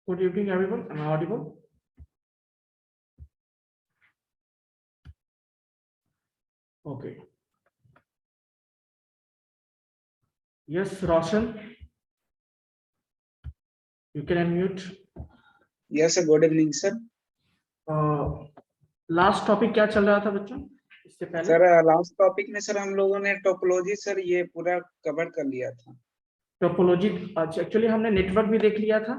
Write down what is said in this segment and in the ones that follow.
Good evening, everyone. Am I audible? Okay. Yes, Roshan, you can unmute. Yes, sir. Good evening, sir. Last topic क्या चल रहा था बच्चों इससे पहले? सर लास्ट टॉपिक में सर हम लोगों ने टोपोलॉजी सर ये पूरा कवर कर लिया था। टोपोलॉजी एक्चुअली हमने नेटवर्क भी देख लिया था,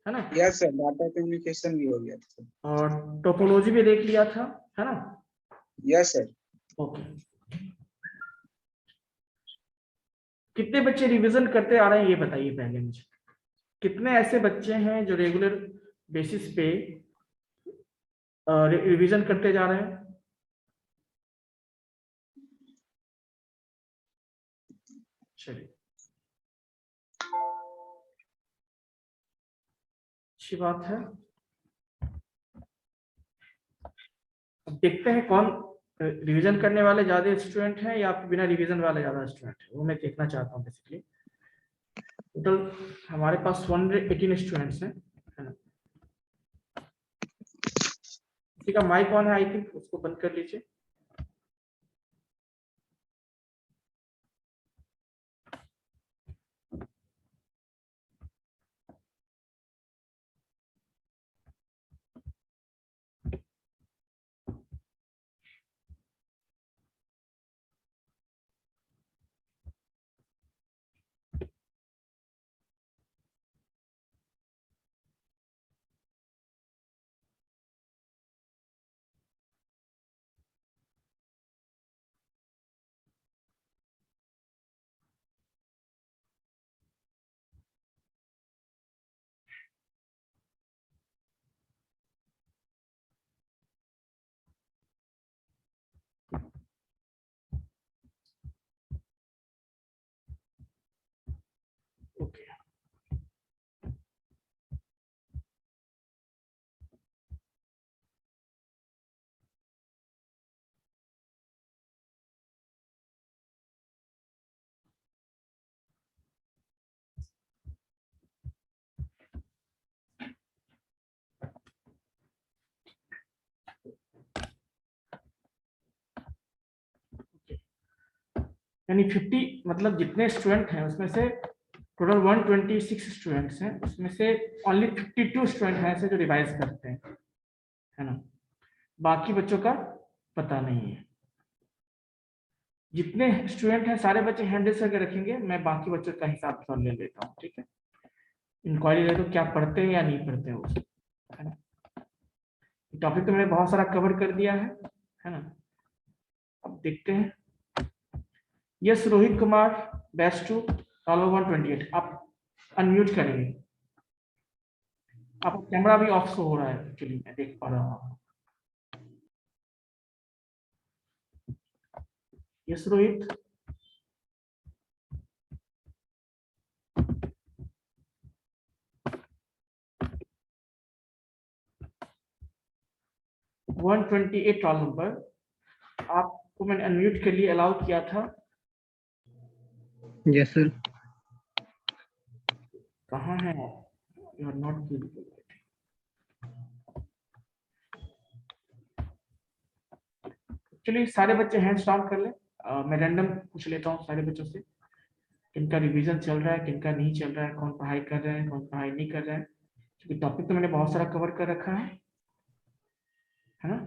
है ना? यस सर, डाटा कम्युनिकेशन भी हो गया था और टोपोलॉजी भी देख लिया था, है ना? Yes sir. ओके। कितने बच्चे रिवीजन करते आ रहे हैं ये बताइए पहले मुझे। कितने ऐसे बच्चे हैं जो रेगुलर बेसिस पे रिवीजन करते जा रहे हैं? चलिए, अच्छी बात है। अब देखते हैं कौन रिवीजन करने वाले ज्यादा स्टूडेंट हैं या बिना रिवीजन वाले ज्यादा स्टूडेंट हैं, वो मैं देखना चाहता हूँ बेसिकली। टोटल हमारे पास 118 स्टूडेंट्स हैं, है ना? किसी का माइक ऑन है, आई थिंक उसको बंद कर लीजिए। ओके, यानी 50 मतलब जितने स्टूडेंट हैं उसमें से टोटल 126 स्टूडेंट्स हैं, उसमें से ओनली 52 स्टूडेंट हैं ऐसे जो रिवाइज करते हैं, है ना? बाकी बच्चों का पता नहीं है। जितने स्टूडेंट हैं सारे बच्चे हैंड रेस करके रखेंगे, मैं बाकी बच्चों का हिसाब थोड़ा ले लेता हूँ, ठीक है? इंक्वायरी ले तो क्या पढ़ते हैं या नहीं पढ़ते हैं उसको, है ना? टॉपिक तो मैंने बहुत सारा कवर कर दिया है ना? अब देखते हैं। Yes Rohit Kumar, batch 2 roll 128, आप अनम्यूट करेंगे। आपका कैमरा भी ऑफ शो हो रहा है, एक्चुअली मैं देख पा रहा हूँ। Yes Rohit, one 128 roll number, आपको मैंने अनम्यूट के लिए अलाउ किया था। Yes sir. कहाँ है आप? You are not visible. चलिए सारे बच्चे हैंड्स डाउन कर ले। मैं रैंडम पूछ लेता हूँ सारे बच्चों से, किनका रिवीजन चल रहा है, किनका नहीं चल रहा है, कौन पढ़ाई कर रहे हैं, कौन पढ़ाई नहीं कर रहे हैं, क्योंकि टॉपिक तो मैंने बहुत सारा कवर कर रखा है ना?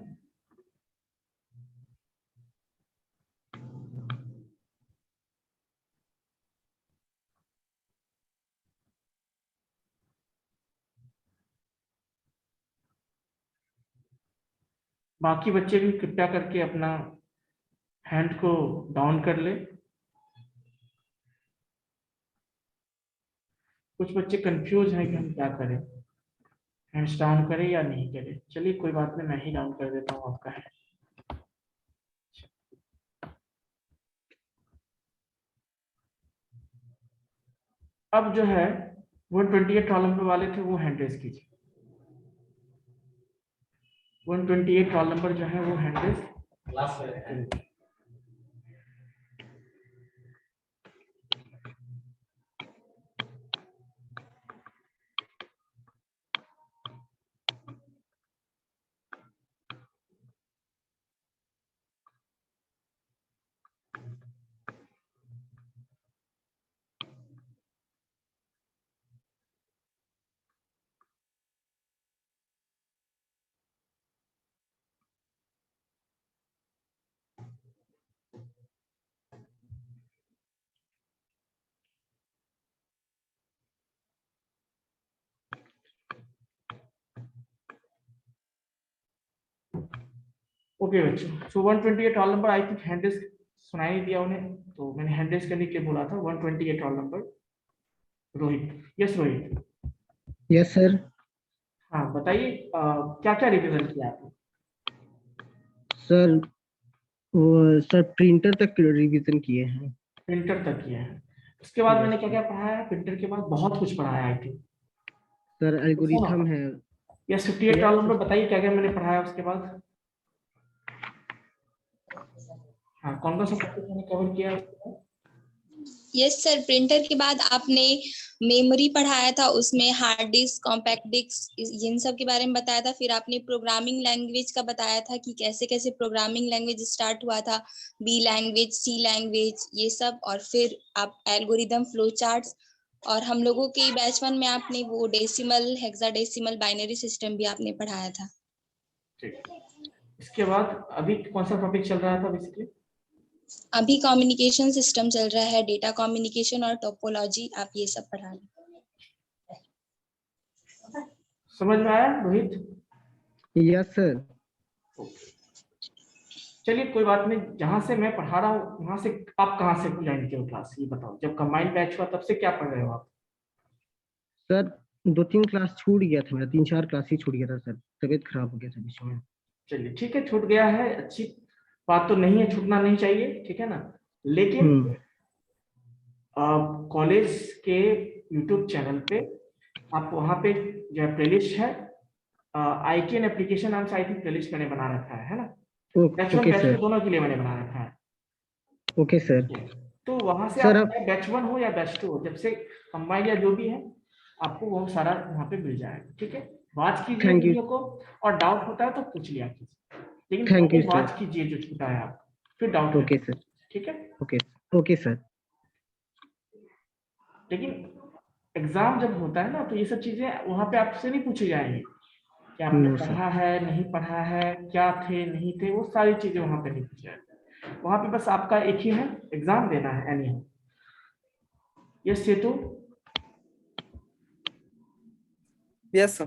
बाकी बच्चे भी कृपया करके अपना हैंड को डाउन कर ले। कुछ बच्चे कंफ्यूज हैं कि हम क्या करें, हैंड्स डाउन करें या नहीं करें। चलिए कोई बात नहीं, मैं ही डाउन कर देता हूँ आपका हैंड। अब जो है 128 रोल नंबर वाले थे वो हैंड रेज कीजिए। 128 रोल नंबर जो है वो हैंड रेज। ओके बच्चों, so 128 roll number, I think hand raise सुनाई नहीं दिया उन्हें, तो मैंने हैंड रेस करने के लिए बोला था। 128 roll number Rohit. Yes Rohit. Yes sir. हाँ बताइए, क्या क्या रिप्रेजेंट किया आपने? सर वो सर प्रिंटर तक रिवीजन किए हैं। प्रिंटर तक किया है, उसके बाद Yes, मैंने क्या sir. क्या पढ़ाया है? प्रिंटर के बाद बहुत कुछ पढ़ाया आई थिंक। सर एल्गोरिथम है। Yes 58 roll Yes, number, sir. बताइए क्या क्या मैंने पढ़ाया उसके बाद। हाँ कौन कौन सा टॉपिक मैंने कवर किया है उसके बाद? यस सर, प्रिंटर के बाद आपने मेमोरी पढ़ाया था, उसमें हार्ड डिस्क, कॉम्पैक्ट डिस्क, इन सब के बारे में बताया था। फिर आपने प्रोग्रामिंग लैंग्वेज का बताया था कि कैसे कैसे प्रोग्रामिंग लैंग्वेज स्टार्ट हुआ था, बी लैंग्वेज, सी लैंग्वेज, ये सब। और फिर आप एल्गोरिदम, फ्लो चार्ट्स, और हम लोगों के बैच 1 में आपने वो डेसिमल, हेक्साडेसिमल, बाइनरी सिस्टम भी आपने पढ़ाया था। ठीक, इसके बाद अभी कौन सा टॉपिक चल रहा था बेसिकली? अभी कम्युनिकेशन सिस्टम चल रहा है, डेटा कम्युनिकेशन और टोपोलॉजी, आप ये सब पढ़ा लें। समझ में आया रोहित? Yes sir. चलिए कोई बात नहीं, जहां से मैं पढ़ा रहा हूँ वहां से आप कहाँ से ज्वाइन किए हो क्लास, ये बताओ। जब कंबाइंड बैच हुआ तब से क्या पढ़ रहे हो आप? सर 2-3 क्लास छूट गया था मेरा, 3-4 क्लास ही छूट गया था सर, तबीयत खराब हो गया था बीच में। चलिए ठीक है, छूट गया है, अच्छी बात तो नहीं है, छूटना नहीं चाहिए, ठीक है ना। लेकिन कॉलेज के यूट्यूब चैनल पे आप वहाँ पे जो है प्लेलिस्ट है, आईटी एंड एप्लीकेशन नाम से आई थिंक प्लेलिस्ट मैंने बना रखा है ना। Batch 1 okay batch 2 sir. दोनों के लिए मैंने बना रखा है। Okay sir. तो वहां से सर आप अब बैच 1 हो या बैच 2 हो, जब से कंबाइंड या जो भी है, आपको वो सारा वहाँ पे मिल जाएगा, ठीक है। वॉच कीजिए थैंक यू। वीडियो को, और डाउट होता है तो पूछ लिया कीजिए, लेकिन थैंक पहले यू सर। वॉच कीजिए जो छूटा है आप, फिर डाउट ओके करिए, सर। ठीक है। Okay okay sir. लेकिन एग्जाम जब होता है ना, तो ये सब चीजें वहां पे आपसे नहीं पूछी जाएंगी कि आपने नो सर। पढ़ा है नहीं पढ़ा है, क्या थे नहीं थे, वो सारी चीजें वहां पे नहीं पूछी जाएगी। वहां पे बस आपका एक ही है, एग्जाम देना है any how. Yes Setu. Yes sir.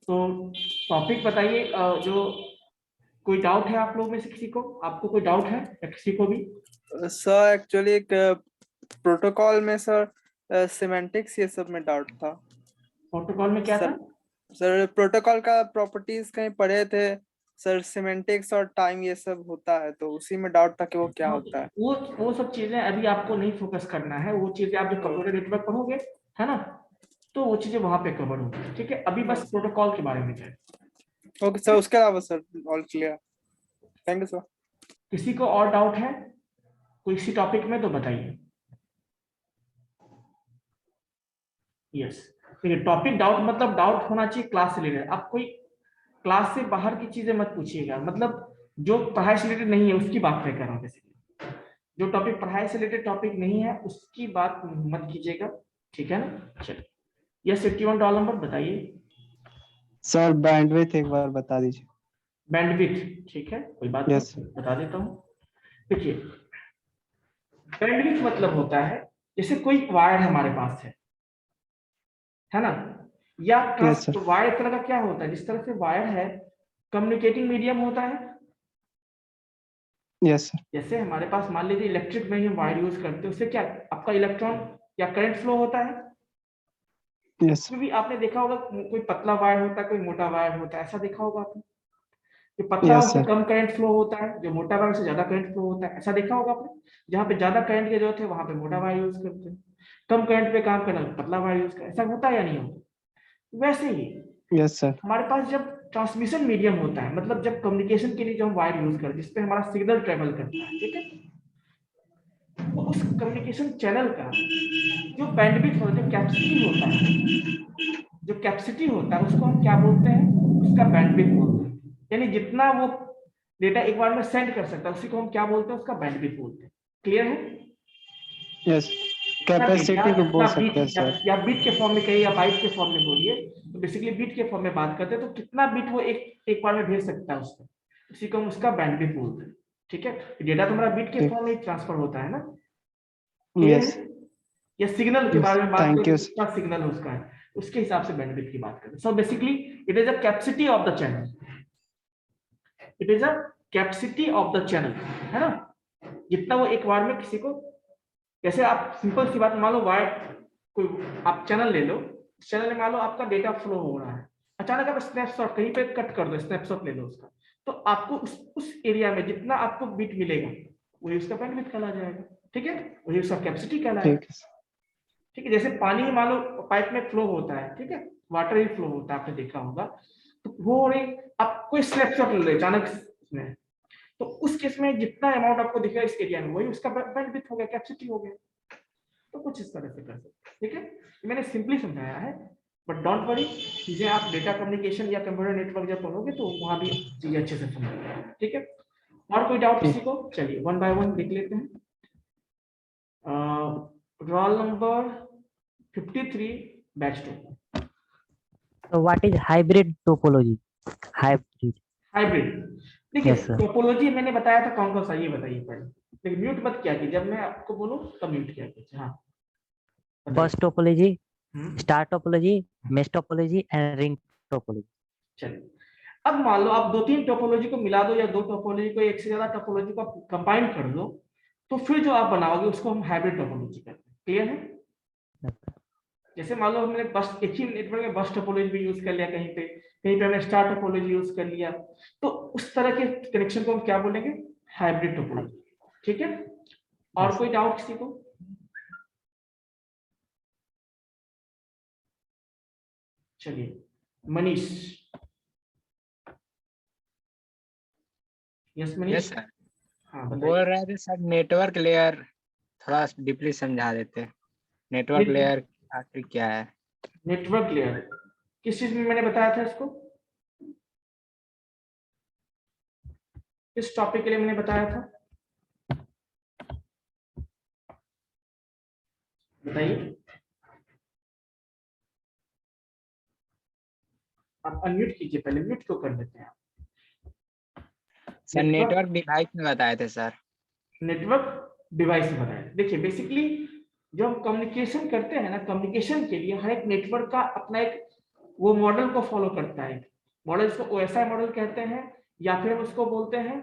तो टॉपिक बताइए, जो कोई डाउट है आप लोग में से किसी को, आपको कोई डाउट है या किसी को भी? सर एक्चुअली एक प्रोटोकॉल में सर सिमेंटिक्स ये सब में डाउट था। प्रोटोकॉल में क्या था? सर प्रोटोकॉल का प्रॉपर्टीज कहीं पढ़े थे सर, सिमेंटिक्स और टाइम ये सब होता है, तो उसी में डाउट था कि वो क्या होता है। वो सब चीजें अभी आपको नहीं फोकस करना है, वो चीजें आप जो कंप्यूटर नेटवर्क पढ़ोगे है ना, तो वो चीजें वहां पे कवर होंगी, ठीक है। अभी बस प्रोटोकॉल के बारे में है। ओके सर, उसके अलावा sir all clear. Thank you sir. किसी को और डाउट है कोई इसी टॉपिक में तो बताइए। यस, देखिए टॉपिक डाउट मतलब डाउट होना चाहिए क्लास से रिलेटेड। आप कोई क्लास से बाहर की चीजें मत पूछिएगा, मतलब जो पढ़ाई से रिलेटेड नहीं है उसकी बात मैं कर रहा हूँ बेसिकली। जो टॉपिक पढ़ाई से रिलेटेड टॉपिक नहीं है उसकी बात मत कीजिएगा, ठीक है ना। चलिए यस 51 डॉलर नंबर बताइए। सर बैंडविड्थ एक बार बता दीजिए। बैंडविड्थ, ठीक है कोई बात यस नहीं, बता देता हूँ। देखिए बैंडविड्थ मतलब होता है जैसे कोई वायर हमारे पास है ना, या यस सर। वायर तरह का क्या होता है, जिस तरह से वायर है कम्युनिकेटिंग मीडियम होता है। Yes sir. जैसे हमारे पास मान लीजिए इलेक्ट्रिक में हम वायर यूज करते हैं, उससे क्या आपका इलेक्ट्रॉन या करंट फ्लो होता है। यस उसमें भी आपने देखा होगा कोई पतला वायर होता है, कोई मोटा वायर होता है, ऐसा देखा होगा आपने। जो पतला यस उससे सर। कम करंट फ्लो होता है, जो मोटा वायर से ज्यादा करंट फ्लो होता है, ऐसा देखा होगा आपने। जहाँ पे ज्यादा करंट की जरूरत है वहां पे मोटा वायर यूज करते हैं, कम करंट पे काम करना पतला वायर यूज करते हैं, ऐसा होता है या नहीं होता। वैसे ही यस सर। हमारे पास जब ट्रांसमिशन मीडियम होता है, मतलब जब कम्युनिकेशन के लिए जो हम वायर यूज करते हैं जिसपे हमारा सिग्नल ट्रेवल करता है, ठीक है, तो उस कम्युनिकेशन चैनल का जो बैंडविड्थ होता है, जो कैपेसिटी होता है, जो कैपेसिटी होता है उसको हम क्या बोलते हैं, उसका बैंडविड्थ बोलते हैं। यानी जितना वो डेटा एक बार में सेंड कर सकता है उसी को हम क्या बोलते हैं, उसका बैंडविड्थ बोलते हैं। क्लियर है? यस कैपेसिटी को बोल सकते हैं सर। या बीट के फॉर्म में कहिए या बाइट के फॉर्म में बोलिए, तो बेसिकली बीट के फॉर्म में बात करते हैं तो कितना बीट वो एक बार में भेज सकता है उसको, उसी को हम उसका बैंडविड्थ बोलते हैं, ठीक है। डेटा तो हमारा बीट के फॉर्म में ट्रांसफर होता है ना। क्लियर यस है? या सिग्नल के यस बारे में बात थैंक करें यू। तो कितना सिग्नल उसका है, उसके हिसाब से बैंडविड्थ की बात करें। So basically it is a capacity of the channel, it is a capacity of the channel, है ना, जितना वो एक बार में किसी को, जैसे आप सिंपल सी बात मान लो वायर, कोई आप चैनल ले लो, चैनल में मान लो आपका डेटा फ्लो हो रहा है, अचानक आप स्नैपशॉट कहीं पे कट कर दो, स्नैपशॉट ले लो उसका, तो आपको उस एरिया में जितना आपको बिट मिलेगा वही उसका बैंडविड्थ कहला जाएगा, ठीक है, वही उसका कैपेसिटी कहलाएगा, ठीक है सर। ठीक है। जैसे पानी ही मान लो पाइप में फ्लो होता है, ठीक है, वाटर ही फ्लो होता है, आपने देखा होगा, तो वो आप कोई स्नैपशॉट ले लो अचानक में, तो उस केस में जितना अमाउंट आपको दिखेगा इस एरिया में वही उसका बैंडविड्थ हो गया, कैपेसिटी हो गया, तो कुछ इस तरह से कर सकते हैं, ठीक है। मैंने सिंपली समझाया है, बट डोंट वरी, चीजें आप डेटा कम्युनिकेशन या कंप्यूटर नेटवर्क जब पढ़ोगे तो वहां भी चीजें अच्छे से समझोगे, ठीक है। और कोई डाउट किसी को? चलिए वन बाय वन देख लेते हैं। Roll number 53 batch 2। So what is hybrid topology? Hybrid. Hybrid, देखिए Yes, sir. टोपोलॉजी मैंने बताया था कौन कौन सा, ये बताइए पहले, लेकिन म्यूट मत किया कि जब मैं आपको बोलूं तब म्यूट किया कीजिए। हाँ बताइए। Bus topology, hmm, star topology, mesh topology, and ring topology. चलिए अब मान लो आप 2-3 टोपोलॉजी को मिला दो या 2 टोपोलॉजी को एक से ज्यादा टोपोलॉजी को कंबाइन कर दो, तो फिर जो आप बनाओगे उसको हम हाइब्रिड टोपोलॉजी कहते हैं, क्लियर है। Yes, sir. जैसे मान लो हमने बस एक ही नेटवर्क में बस टोपोलॉजी भी यूज कर लिया, कहीं पे हमने स्टार टोपोलॉजी यूज कर लिया, तो उस तरह के कनेक्शन को हम क्या बोलेंगे, हाइब्रिड टोपोलॉजी, ठीक है। और Yes, कोई डाउट किसी को? चलिए Manish. Yes Manish. Yes sir, हाँ बोल बताइए। रहे थे सर नेटवर्क लेयर थोड़ा डीपली समझा देते। नेटवर्क लेयर आखिर क्या है? नेटवर्क लेयर किस चीज में मैंने बताया था इसको, किस टॉपिक के लिए मैंने बताया था, बताइए। आप अनम्यूट कीजिए, पहले म्यूट को कर देते हैं। सर नेटवर्क डिवाइस में बताए थे सर। नेटवर्क डिवाइस में बताया, देखिए बेसिकली जो हम कम्युनिकेशन करते हैं ना, कम्युनिकेशन के लिए हर एक नेटवर्क का अपना एक वो मॉडल को फॉलो करता है, मॉडल इसको ओएसआई मॉडल कहते हैं, या फिर हम उसको बोलते हैं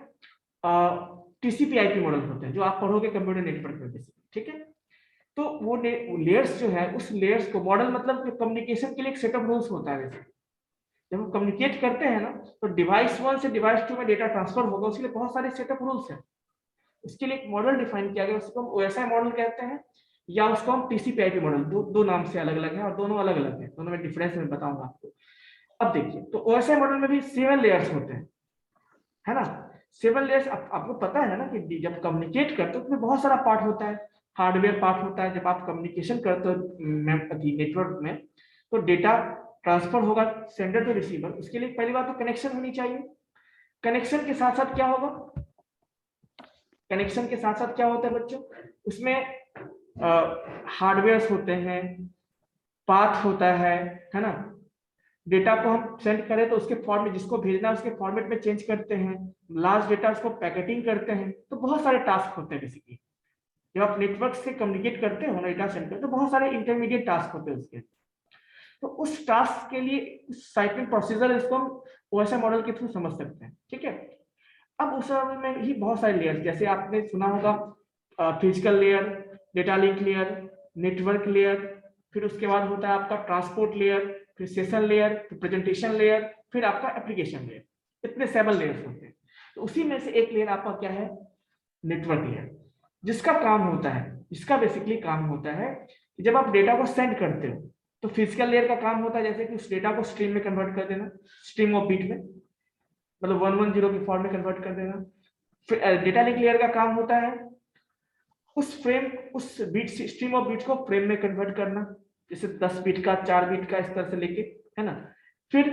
टीसीपी/आईपी मॉडल होते हैं, जो आप पढ़ोगे कंप्यूटर नेटवर्क में बेसिकली, ठीक है। तो वो लेयर्स जो है, उस लेयर्स को मॉडल मतलब कम्युनिकेशन के लिए एक सेट ऑफ रूल्स होता है। जब हम कम्युनिकेट करते हैं ना, तो डिवाइस 1 से डिवाइस 2 में डेटा ट्रांसफर होगा, उसके लिए बहुत सारे सेट ऑफ रूल्स हैं, उसके लिए एक मॉडल डिफाइन किया गया, उसको हम ओएसआई मॉडल कहते हैं, या उसको हम टीसीपी/आईपी मॉडल, दो नाम से अलग अलग है, और दोनों अलग अलग है, दोनों में डिफरेंस मैं बताऊंगा आपको। अब देखिए, तो ओएसआई मॉडल में भी 7 लेयर्स होते हैं, है ना। 7 लेयर्स आपको पता है ना कि जब कम्युनिकेट करते हो उसमें बहुत सारा पार्ट होता है, हार्डवेयर पार्ट होता है। जब आप कम्युनिकेशन करते हो नेटवर्क में, तो डेटा ट्रांसफर होगा सेंडर टू रिसीवर, उसके लिए पहली बात तो कनेक्शन होनी चाहिए। कनेक्शन के साथ साथ क्या होगा, कनेक्शन के साथ साथ क्या होता है बच्चों, उसमें हार्डवेयर होते हैं, पाथ होता है ना। डेटा को हम सेंड करें तो उसके फॉर्मेट, जिसको भेजना है उसके फॉर्मेट में चेंज करते हैं, लास्ट डेटा उसको पैकेटिंग करते हैं, तो बहुत सारे टास्क होते हैं बेसिकली। जब आप नेटवर्क से कम्युनिकेट करते हो ना, डेटा सेंड करते हो, तो बहुत सारे इंटरमीडिएट टास्क होते हैं उसके, तो उस टास्क के लिए साइक्लिक प्रोसीजर, इसको हम ओएसआई मॉडल के थ्रू समझ सकते हैं, ठीक है। अब उस में ही बहुत सारे लेयर, जैसे आपने सुना होगा physical layer, data link layer, network layer, फिर उसके बाद होता है आपका ट्रांसपोर्ट लेयर, फिर सेशन लेयर, फिर प्रेजेंटेशन लेयर, फिर आपका एप्लीकेशन लेयर, इतने 7 लेयर्स होते हैं। तो उसी में से एक लेयर आपका क्या है, नेटवर्क लेयर, जिसका काम होता है, जिसका बेसिकली काम होता है कि जब आप डेटा को सेंड करते हो, तो फिजिकल लेयर का काम होता है जैसे कि उस डेटा को स्ट्रीम में कन्वर्ट कर देना, स्ट्रीम ऑफ बीट में, मतलब 110 के फॉर्म में कन्वर्ट कर देना। फिर डेटा लिंक लेयर का काम होता है उस फ्रेम, उस बीट स्ट्रीम ऑफ बीट को फ्रेम में कन्वर्ट करना, जैसे 10 बीट का, 4 बीट का, इस तरह से लेके, है ना। फिर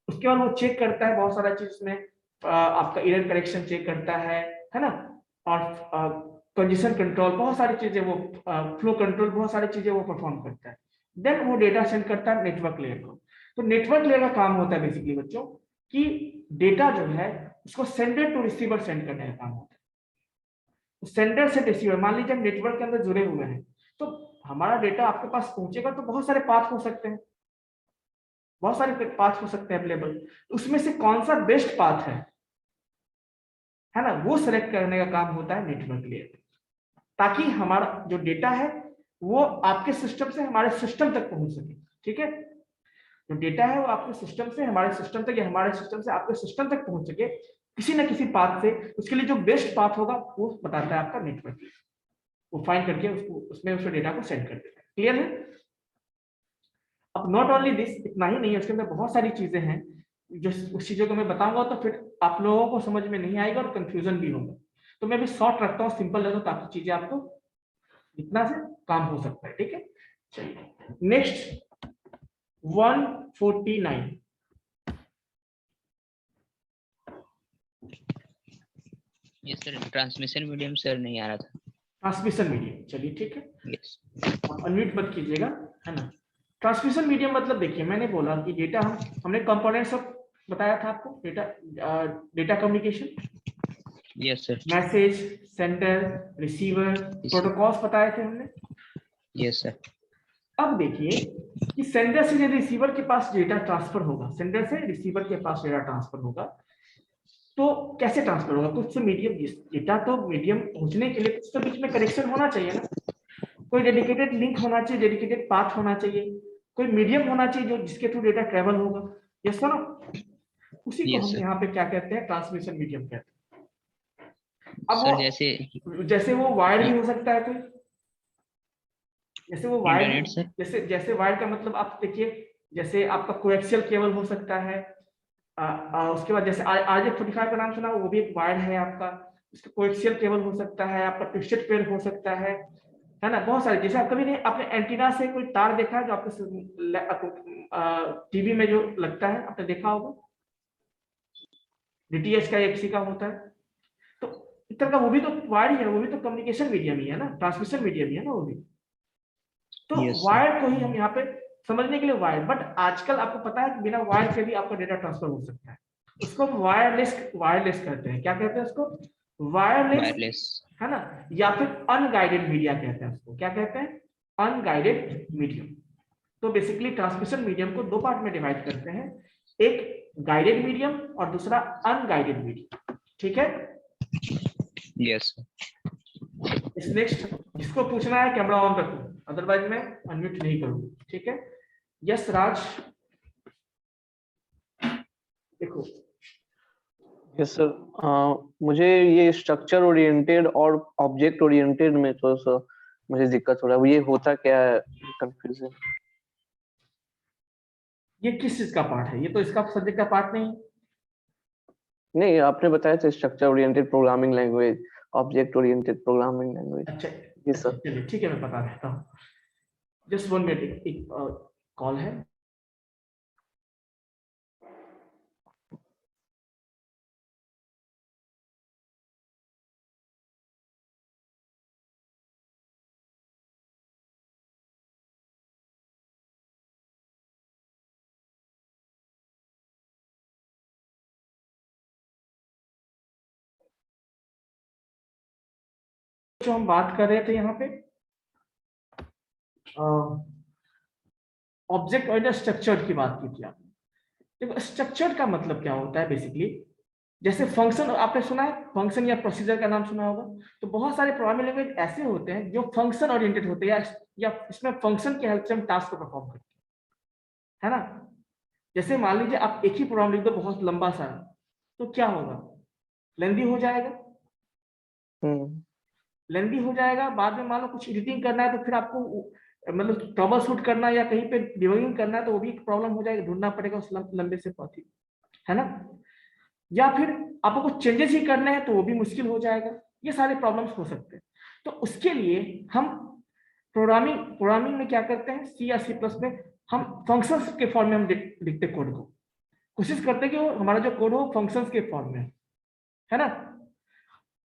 उसके बाद वो चेक करता है बहुत सारा चीज में, आपका एरर करेक्शन चेक करता है ना, और कंजेशन कंट्रोल, बहुत सारी चीजें वो, फ्लो कंट्रोल, बहुत सारी चीजें वो परफॉर्म करता है। देन वो डेटा सेंड करता है नेटवर्क लेयर को। तो नेटवर्क लेयर का काम होता है बेसिकली बच्चों कि डेटा जो है उसको सेंडर टू रिसीवर सेंड करने का काम होता है। सेंडर से रिसीवर, मान लीजिए हम नेटवर्क के अंदर जुड़े हुए हैं, तो हमारा डेटा आपके पास पहुंचेगा तो बहुत सारे पाथ हो सकते हैं, बहुत सारे पाथ हो सकते हैं अवेलेबल, उसमें से कौन सा बेस्ट पाथ है ना, वो सेलेक्ट करने का काम होता है नेटवर्क लेयर, ताकि हमारा जो डेटा है वो आपके सिस्टम से हमारे सिस्टम तक पहुंच सके। ठीक है, जो डेटा है वो आपके सिस्टम से हमारे सिस्टम तक या हमारे सिस्टम से आपके सिस्टम तक पहुंच सके किसी ना किसी पाथ से, उसके लिए जो बेस्ट पाथ होगा वो बताता है आपका नेटवर्क, वो फाइंड करके उसको उसमें उस डेटा को सेंड कर देता है। क्लियर है? अब नॉट ओनली दिस, इतना ही नहीं है, उसके अंदर बहुत सारी चीजें हैं जो उस चीजों को मैं बताऊंगा तो फिर आप लोगों को समझ में नहीं आएगा और कंफ्यूजन भी होगा, तो मैं भी शॉर्ट रखता हूँ, सिंपल रखता हूँ, ताकि चीजें आपको इतना से काम हो सकता है। ठीक है, चलिए next 149। Yes sir, transmission medium sir नहीं आ रहा था। ट्रांसमिशन मीडियम, चलिए ठीक है, यस अनम्यूट मत कीजिएगा, है ना। ट्रांसमिशन मीडियम मतलब देखिए, मैंने बोला कि डेटा हमने कंपोनेंट्स ऑफ बताया था आपको, data communication, yes sir. Message, sender, receiver, protocols बताए थे हमने। Yes sir. अब देखिए कि सेंडर से रिसीवर के पास डेटा ट्रांसफर होगा, सेंडर से रिसीवर के पास डेटा ट्रांसफर होगा, तो कैसे ट्रांसफर होगा? कुछ तो मीडियम, डेटा तो मीडियम पहुंचने के लिए कुछ तो बीच में कनेक्शन होना चाहिए ना, कोई डेडिकेटेड लिंक होना चाहिए, डेडिकेटेड पाथ होना चाहिए, कोई मीडियम होना चाहिए जो जिसके थ्रू डेटा ट्रेवल होगा। यस सर, उसी को हम यहाँ पे क्या कहते हैं, ट्रांसमिशन मीडियम कहते हैं। अब वो जैसे वो वायर भी हो सकता है, कोई जैसे वो वायर, जैसे वायर का मतलब आप देखिए, जैसे आपका कोएक्सियल केबल हो सकता है, उसके बाद जैसे RJ45 का नाम सुना, वो भी एक वायर है आपका, उसका कोएक्सियल केबल हो सकता है, आपका ट्विस्टेड पेयर हो सकता है ना, बहुत सारे। जैसे आप कभी नहीं आपने एंटीना से कोई तार देखा है जो आपके टीवी में जो लगता है, आपने देखा होगा, DTH का XC का होता है, तो इस तरह का वो भी तो वायर ही है, वो भी तो कम्युनिकेशन मीडियम ही है ना, ट्रांसमिशन मीडियम ही है ना वो भी। तो वायर को ही हम यहाँ पे समझने के लिए वायर, बट आजकल आपको पता है कि बिना वायर के भी आपका डेटा ट्रांसफर हो सकता है, उसको वायरलेस कहते हैं। क्या कहते हैं उसको? वायरलेस, है ना, या फिर अनगाइडेड मीडिया कहते हैं उसको। क्या कहते हैं? Unguided medium. तो बेसिकली ट्रांसमिशन मीडियम को दो पार्ट में डिवाइड करते हैं, एक गाइडेड मीडियम और दूसरा अनगाइडेड मीडियम। ठीक है, यस। इस नेक्स्ट जिसको पूछना है कैमरा ऑन रखो, अदरवाइज मैं अनम्यूट नहीं करूंगा। ठीक है, यस राज, देखो। यस सर, मुझे ये स्ट्रक्चर ओरिएंटेड और ऑब्जेक्ट ओरिएंटेड में थोड़ा सा मुझे दिक्कत हो रहा है, ये होता क्या है, कंफ्यूजन। ये किस चीज का पार्ट है? ये तो इसका सब्जेक्ट का पार्ट नहीं, आपने बताया था structure oriented programming language, object oriented programming language. अच्छा, जी सर। चलिए ठीक है, मैं पता रहता हूँ। जस्ट 1 मिनट, एक कॉल है। जो हम बात कर रहे थे यहाँ पे ऑब्जेक्ट और स्ट्रक्चर की बात की थी आपने। देखो स्ट्रक्चर का मतलब क्या होता है बेसिकली, जैसे फंक्शन आपने सुना है, फंक्शन या प्रोसीजर का नाम सुना होगा। तो बहुत सारे प्रोग्रामिंग लैंग्वेज ऐसे होते हैं जो फंक्शन ओरिएंटेड होते हैं, या इसमें फंक्शन की हेल्प से हम टास्क को परफॉर्म करते हैं, है ना। जैसे मान लीजिए आप एक ही प्रोग्राम लिख दो बहुत लंबा सा, तो क्या होगा? लेंदी हो जाएगा, लेंदी हो जाएगा। बाद में मान लो कुछ एडिटिंग करना है तो फिर आपको मतलब ट्रबल शूट करना या कहीं पे डिबगिंग करना है तो वो भी एक प्रॉब्लम हो जाएगा, ढूंढना पड़ेगा उस लंबे से पथ, है ना। या फिर आपको कुछ चेंजेस ही करने हैं तो वो भी मुश्किल हो जाएगा। ये सारे प्रॉब्लम्स हो सकते हैं। तो उसके लिए हम प्रोग्रामिंग में क्या करते हैं, सी या सी प्लस में हम फंक्शंस के फॉर्म में हम लिखते कोड को, कोशिश करते हैं कि वो हमारा जो कोड हो फंक्शंस के फॉर्म में, है ना।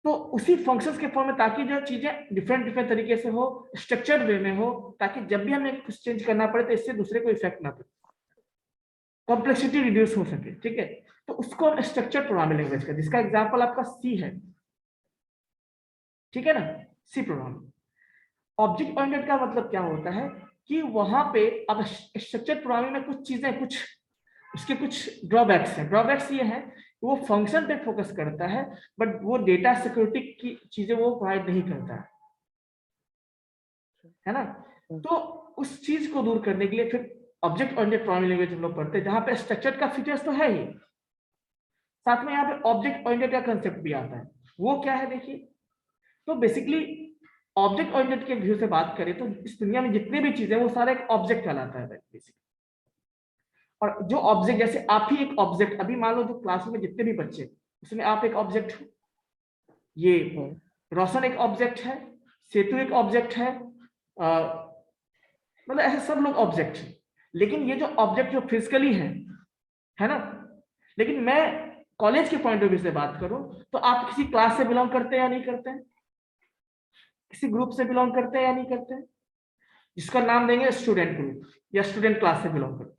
तो उसी फंक्शंस के फॉर्म में, ताकि जो चीजें डिफरेंट तरीके से हो, स्ट्रक्चर्ड वे में हो, ताकि जब भी हमें कुछ चेंज करना पड़े तो इससे दूसरे को इफेक्ट ना पड़े, कॉम्प्लेक्सिटी रिड्यूस हो सके। ठीक है, तो उसको हम स्ट्रक्चर्ड प्रोग्रामिंग लैंग्वेज का, जिसका एग्जांपल आपका सी है, ठीक है ना, सी प्रोग्रामिंग। ऑब्जेक्ट ओरिएंटेड का मतलब क्या होता है कि वहां पे अब स्ट्रक्चर्ड प्रोग्रामिंग में कुछ चीजें, कुछ उसके कुछ ड्रॉबैक्स हैं। ड्रॉबैक्स ये है कि वो फंक्शन पे फोकस करता है बट वो डेटा सिक्योरिटी की चीजें वो प्रोवाइड नहीं करता है ना। तो उस चीज को दूर करने के लिए फिर ऑब्जेक्ट ओरिएंटेड प्रोग्रामिंग लैंग्वेज हम लोग पढ़ते हैं, जहां पे स्ट्रक्चर का फीचर्स तो है ही, साथ में यहाँ पे ऑब्जेक्ट ओरिएंटेड का कंसेप्ट भी आता है। वो क्या है देखिए, तो बेसिकली ऑब्जेक्ट ओरिएंटेड के व्यू से बात करें तो इस दुनिया में जितने भी चीजें वो सारा एक ऑब्जेक्ट कहलाता है बेसिकली। और जो ऑब्जेक्ट, जैसे आप ही एक ऑब्जेक्ट, अभी मान लो जो क्लास में जितने भी बच्चे उसमें आप एक ऑब्जेक्ट हो, ये रोशन एक ऑब्जेक्ट है, सेतु एक ऑब्जेक्ट है, मतलब ऐसे सब लोग ऑब्जेक्ट हैं। लेकिन ये जो ऑब्जेक्ट जो फिजिकली है ना, लेकिन मैं कॉलेज के पॉइंट ऑफ व्यू से बात करूं तो आप किसी क्लास से बिलोंग करते हैं या नहीं करते हैं, किसी ग्रुप से बिलोंग करते हैं या नहीं करते हैं, जिसका नाम देंगे स्टूडेंट ग्रुप या स्टूडेंट क्लास से बिलोंग करते हैं।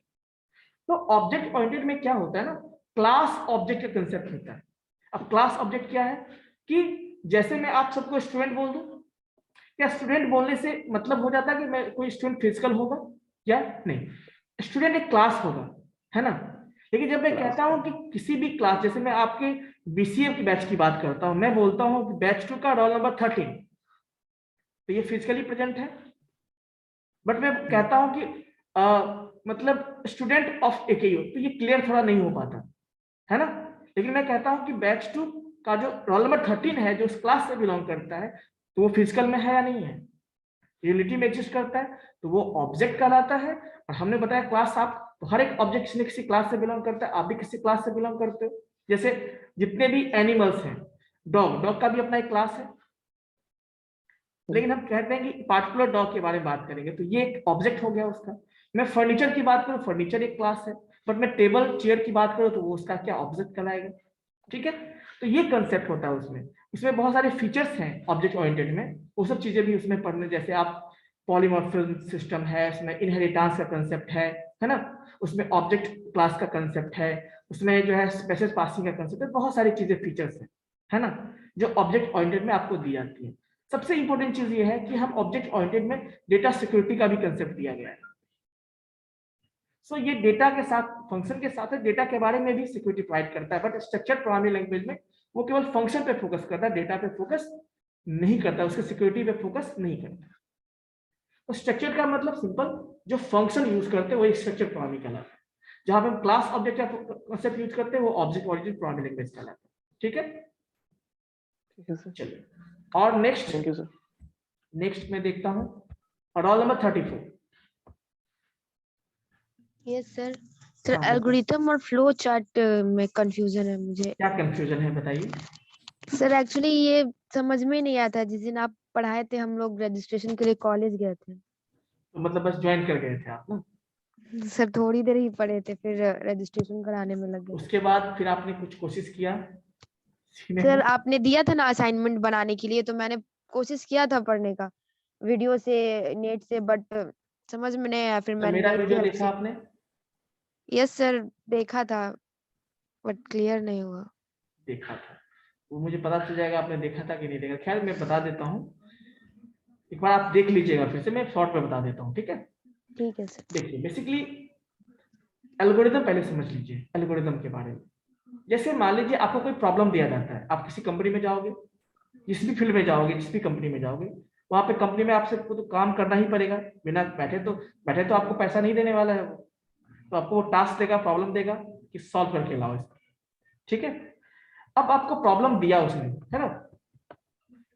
तो ऑब्जेक्ट ओरिएंटेड में क्या होता है ना, क्लास ऑब्जेक्ट का कंसेप्ट होता है। अब क्लास ऑब्जेक्ट क्या है कि जैसे मैं आप सबको स्टूडेंट बोल दूं, क्या स्टूडेंट बोलने से मतलब हो जाता है कि मैं कोई स्टूडेंट फिजिकल होगा या नहीं, स्टूडेंट एक क्लास होगा, है ना। लेकिन जब मैं कहता हूं कि किसी भी क्लास, जैसे मैं आपके बीसीए की बैच की बात करता हूं, मैं बोलता हूं कि बैच 2 का रोल नंबर 13, तो ये फिजिकली प्रेजेंट है, बट मैं कहता हूं कि मतलब स्टूडेंट ऑफ एकेयू, तो ये क्लियर थोड़ा नहीं हो पाता है ना। लेकिन मैं कहता हूं कि बैच 2 का जो रोल नंबर 13 है, जो उस क्लास से बिलोंग करता है, तो वो फिजिकल में है या नहीं है, यूनिटी में एग्जिस्ट करता है, तो वो ऑब्जेक्ट कहलाता है। और हमने बताया क्लास, आप तो हर एक ऑब्जेक्ट किसी न किसी क्लास से बिलोंग करता है, आप भी किसी क्लास से बिलोंग करते हो। जैसे जितने भी एनिमल्स हैं, डॉग का भी अपना एक क्लास है, लेकिन हम कहते हैं कि पार्टिकुलर डॉग के बारे में बात करेंगे तो ये एक ऑब्जेक्ट हो गया उसका। मैं फर्नीचर की बात करूं, फर्नीचर एक क्लास है, बट मैं टेबल चेयर की बात करूं तो वो उसका क्या ऑब्जेक्ट कहलाएगा, ठीक है। तो ये कंसेप्ट होता है उसमें बहुत सारे फीचर्स हैं ऑब्जेक्ट ओरिएंटेड में, वो सब चीजें भी उसमें पढ़ने, जैसे आप पॉलीमॉर्फिज्म सिस्टम है, उसमें इनहेरिटेंस का कंसेप्ट है ना, उसमें ऑब्जेक्ट क्लास का कंसेप्ट है, उसमें जो है स्पेशल पासिंग का कंसेप्ट है, बहुत सारी चीजें फीचर्स है ना, जो ऑब्जेक्ट ओरिएंटेड में आपको दी जाती है। सबसे इंपॉर्टेंट चीज ये है कि हम ऑब्जेक्ट ओरिएंटेड में डेटा सिक्योरिटी का भी कंसेप्ट दिया गया है। सो ये डेटा के साथ, फंक्शन के साथ डेटा के बारे में भी सिक्योरिटी प्रोवाइड करता है, बट स्ट्रक्चर्ड प्रोग्रामिंग लैंग्वेज में वो केवल फंक्शन पे फोकस करता है, डेटा पे फोकस नहीं करता, उसके सिक्योरिटी पे फोकस नहीं करता। तो स्ट्रक्चर का मतलब सिंपल, जो फंक्शन यूज करते हैं वो स्ट्रक्चर प्रोग्रामिंग कहलाता है। जहां पे हम क्लास ऑब्जेक्ट का कांसेप्ट यूज करते हैं वो ऑब्जेक्ट ओरिएंटेड प्रोग्रामिंग लैंग्वेज कहलाता है, ठीक है। ठीक है सर, चलिए और next, thank you sir. Next मैं देखता हूँ roll number 34। Yes sir. Sir हाँ, एल्गोरिथम और फ्लो चार्ट में कंफ्यूजन है मुझे। क्या कंफ्यूजन है बताइए। सर एक्चुअली ये समझ में नहीं आता, जिस दिन आप पढ़ाए थे हम लोग रजिस्ट्रेशन के लिए कॉलेज गए थे। तो मतलब बस ज्वाइन कर गए थे आप ना। सर थोड़ी देर ही पढ़े थे, फिर रजिस्ट्रेशन कराने में लग गए। उसके बाद फिर आपने कुछ कोशिश किया सीखने सर में? आपने दिया था ना असाइनमेंट बनाने के लिए, तो मैंने कोशिश किया था पढ़ने का वीडियो से, नेट से, बट समझ में नहीं आया, फिर तो मैंने मेरा नेट की वीडियो हेल्प देखा से। आपने? यस सर देखा था, बट क्लियर नहीं हुआ। देखा था, वो मुझे पता चल जाएगा आपने देखा था कि नहीं देखा। खैर मैं बता देता हूँ, एक बार आप देख लीजिएगा फिर से, मैं शॉर्ट में बता देता हूँ, ठीक है। ठीक है सर। देखिए बेसिकली एल्गोरिथम पहले समझ लीजिए, एल्गोरिथम के बारे में। जैसे मान लीजिए आपको कोई प्रॉब्लम दिया जाता है, आप किसी कंपनी में जाओगे, जिस भी फील्ड में जाओगे, जिस भी कंपनी में जाओगे, वहां पे कंपनी में आपसे तो काम करना ही पड़ेगा, बिना बैठे तो आपको पैसा नहीं देने वाला है वो, तो आपको वो टास्क देगा, प्रॉब्लम देगा कि सॉल्व करके लाओ इसको, ठीक है। अब आपको प्रॉब्लम दिया उसने, है ना,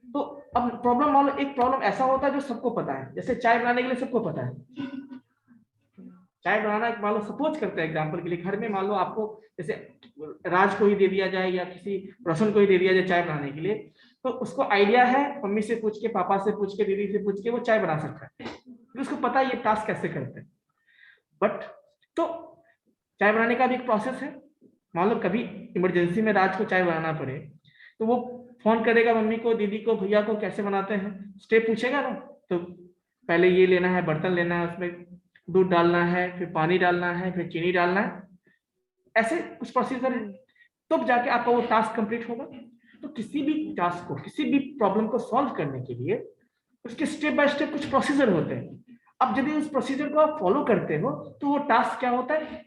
तो अब प्रॉब्लम मान लो, एक प्रॉब्लम ऐसा होता है जो सबको पता है, जैसे चाय बनाने के लिए सबको पता है चाय बनाना। मान लो सपोज करते हैं एग्जांपल के लिए, घर में मान लो आपको जैसे राज को ही दे दिया जाए या किसी रोशन को ही दे दिया जाए चाय बनाने के लिए, तो उसको आइडिया है, मम्मी से पूछ के, पापा से पूछ के, दीदी से पूछ के वो चाय बना सकता है, तो उसको पता है ये टास्क कैसे करते हैं। बट तो चाय बनाने का भी एक प्रोसेस है। मान लो कभी इमरजेंसी में राज को चाय बनाना पड़े, तो वो फोन करेगा मम्मी को, दीदी को, भैया को, कैसे बनाते हैं, स्टेप पूछेगा ना, तो पहले ये लेना है, बर्तन लेना है, उसमें दूध डालना है, फिर पानी डालना है, फिर चीनी डालना है, ऐसे कुछ प्रोसीजर है, तब जाके आपका वो टास्क कंप्लीट होगा। तो किसी भी टास्क को, किसी भी प्रॉब्लम को सॉल्व करने के लिए उसके स्टेप बाय स्टेप कुछ प्रोसीजर होते हैं। अब यदि उस प्रोसीजर को आप फॉलो करते हो तो वो टास्क क्या होता है,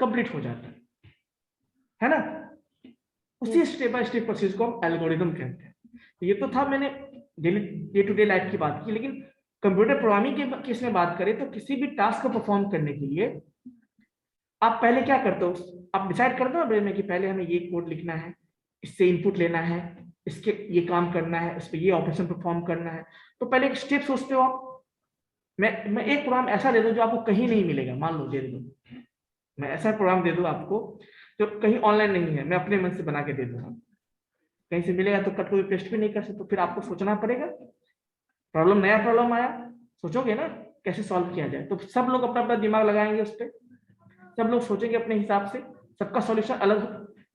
कंप्लीट हो जाता है ना। उसी स्टेप बाय स्टेप प्रोसेस को हम एल्गोरिदम कहते हैं। ये तो था मैंने daily day to day life की बात की, लेकिन कंप्यूटर प्रोग्रामिंग के केस में बात करें तो किसी भी टास्क को परफॉर्म करने के लिए आप पहले क्या करते हो, आप डिसाइड करते हो ब्रेन में कि पहले हमें ये कोड लिखना है, इससे इनपुट लेना है, इसके ये काम करना है, इस पे ये ऑपरेशन परफॉर्म करना है। तो पहले एक स्टेप सोचते हो आप। मैं एक प्रोग्राम ऐसा दे दूं जो आपको कहीं नहीं मिलेगा, मान लो दे दूं, मैं ऐसा प्रोग्राम दे दूं आपको जो कहीं ऑनलाइन नहीं है, मैं अपने मन से बना के दे दूंगा, कहीं से मिलेगा तो कट कॉपी पेस्ट भी नहीं कर सकते, तो फिर आपको सोचना पड़ेगा। प्रॉब्लम, नया प्रॉब्लम आया, सोचोगे ना कैसे सॉल्व किया जाए, तो सब लोग अपना अपना दिमाग लगाएंगे उस पर, सब लोग सोचेंगे अपने हिसाब से, सबका सॉल्यूशन अलग,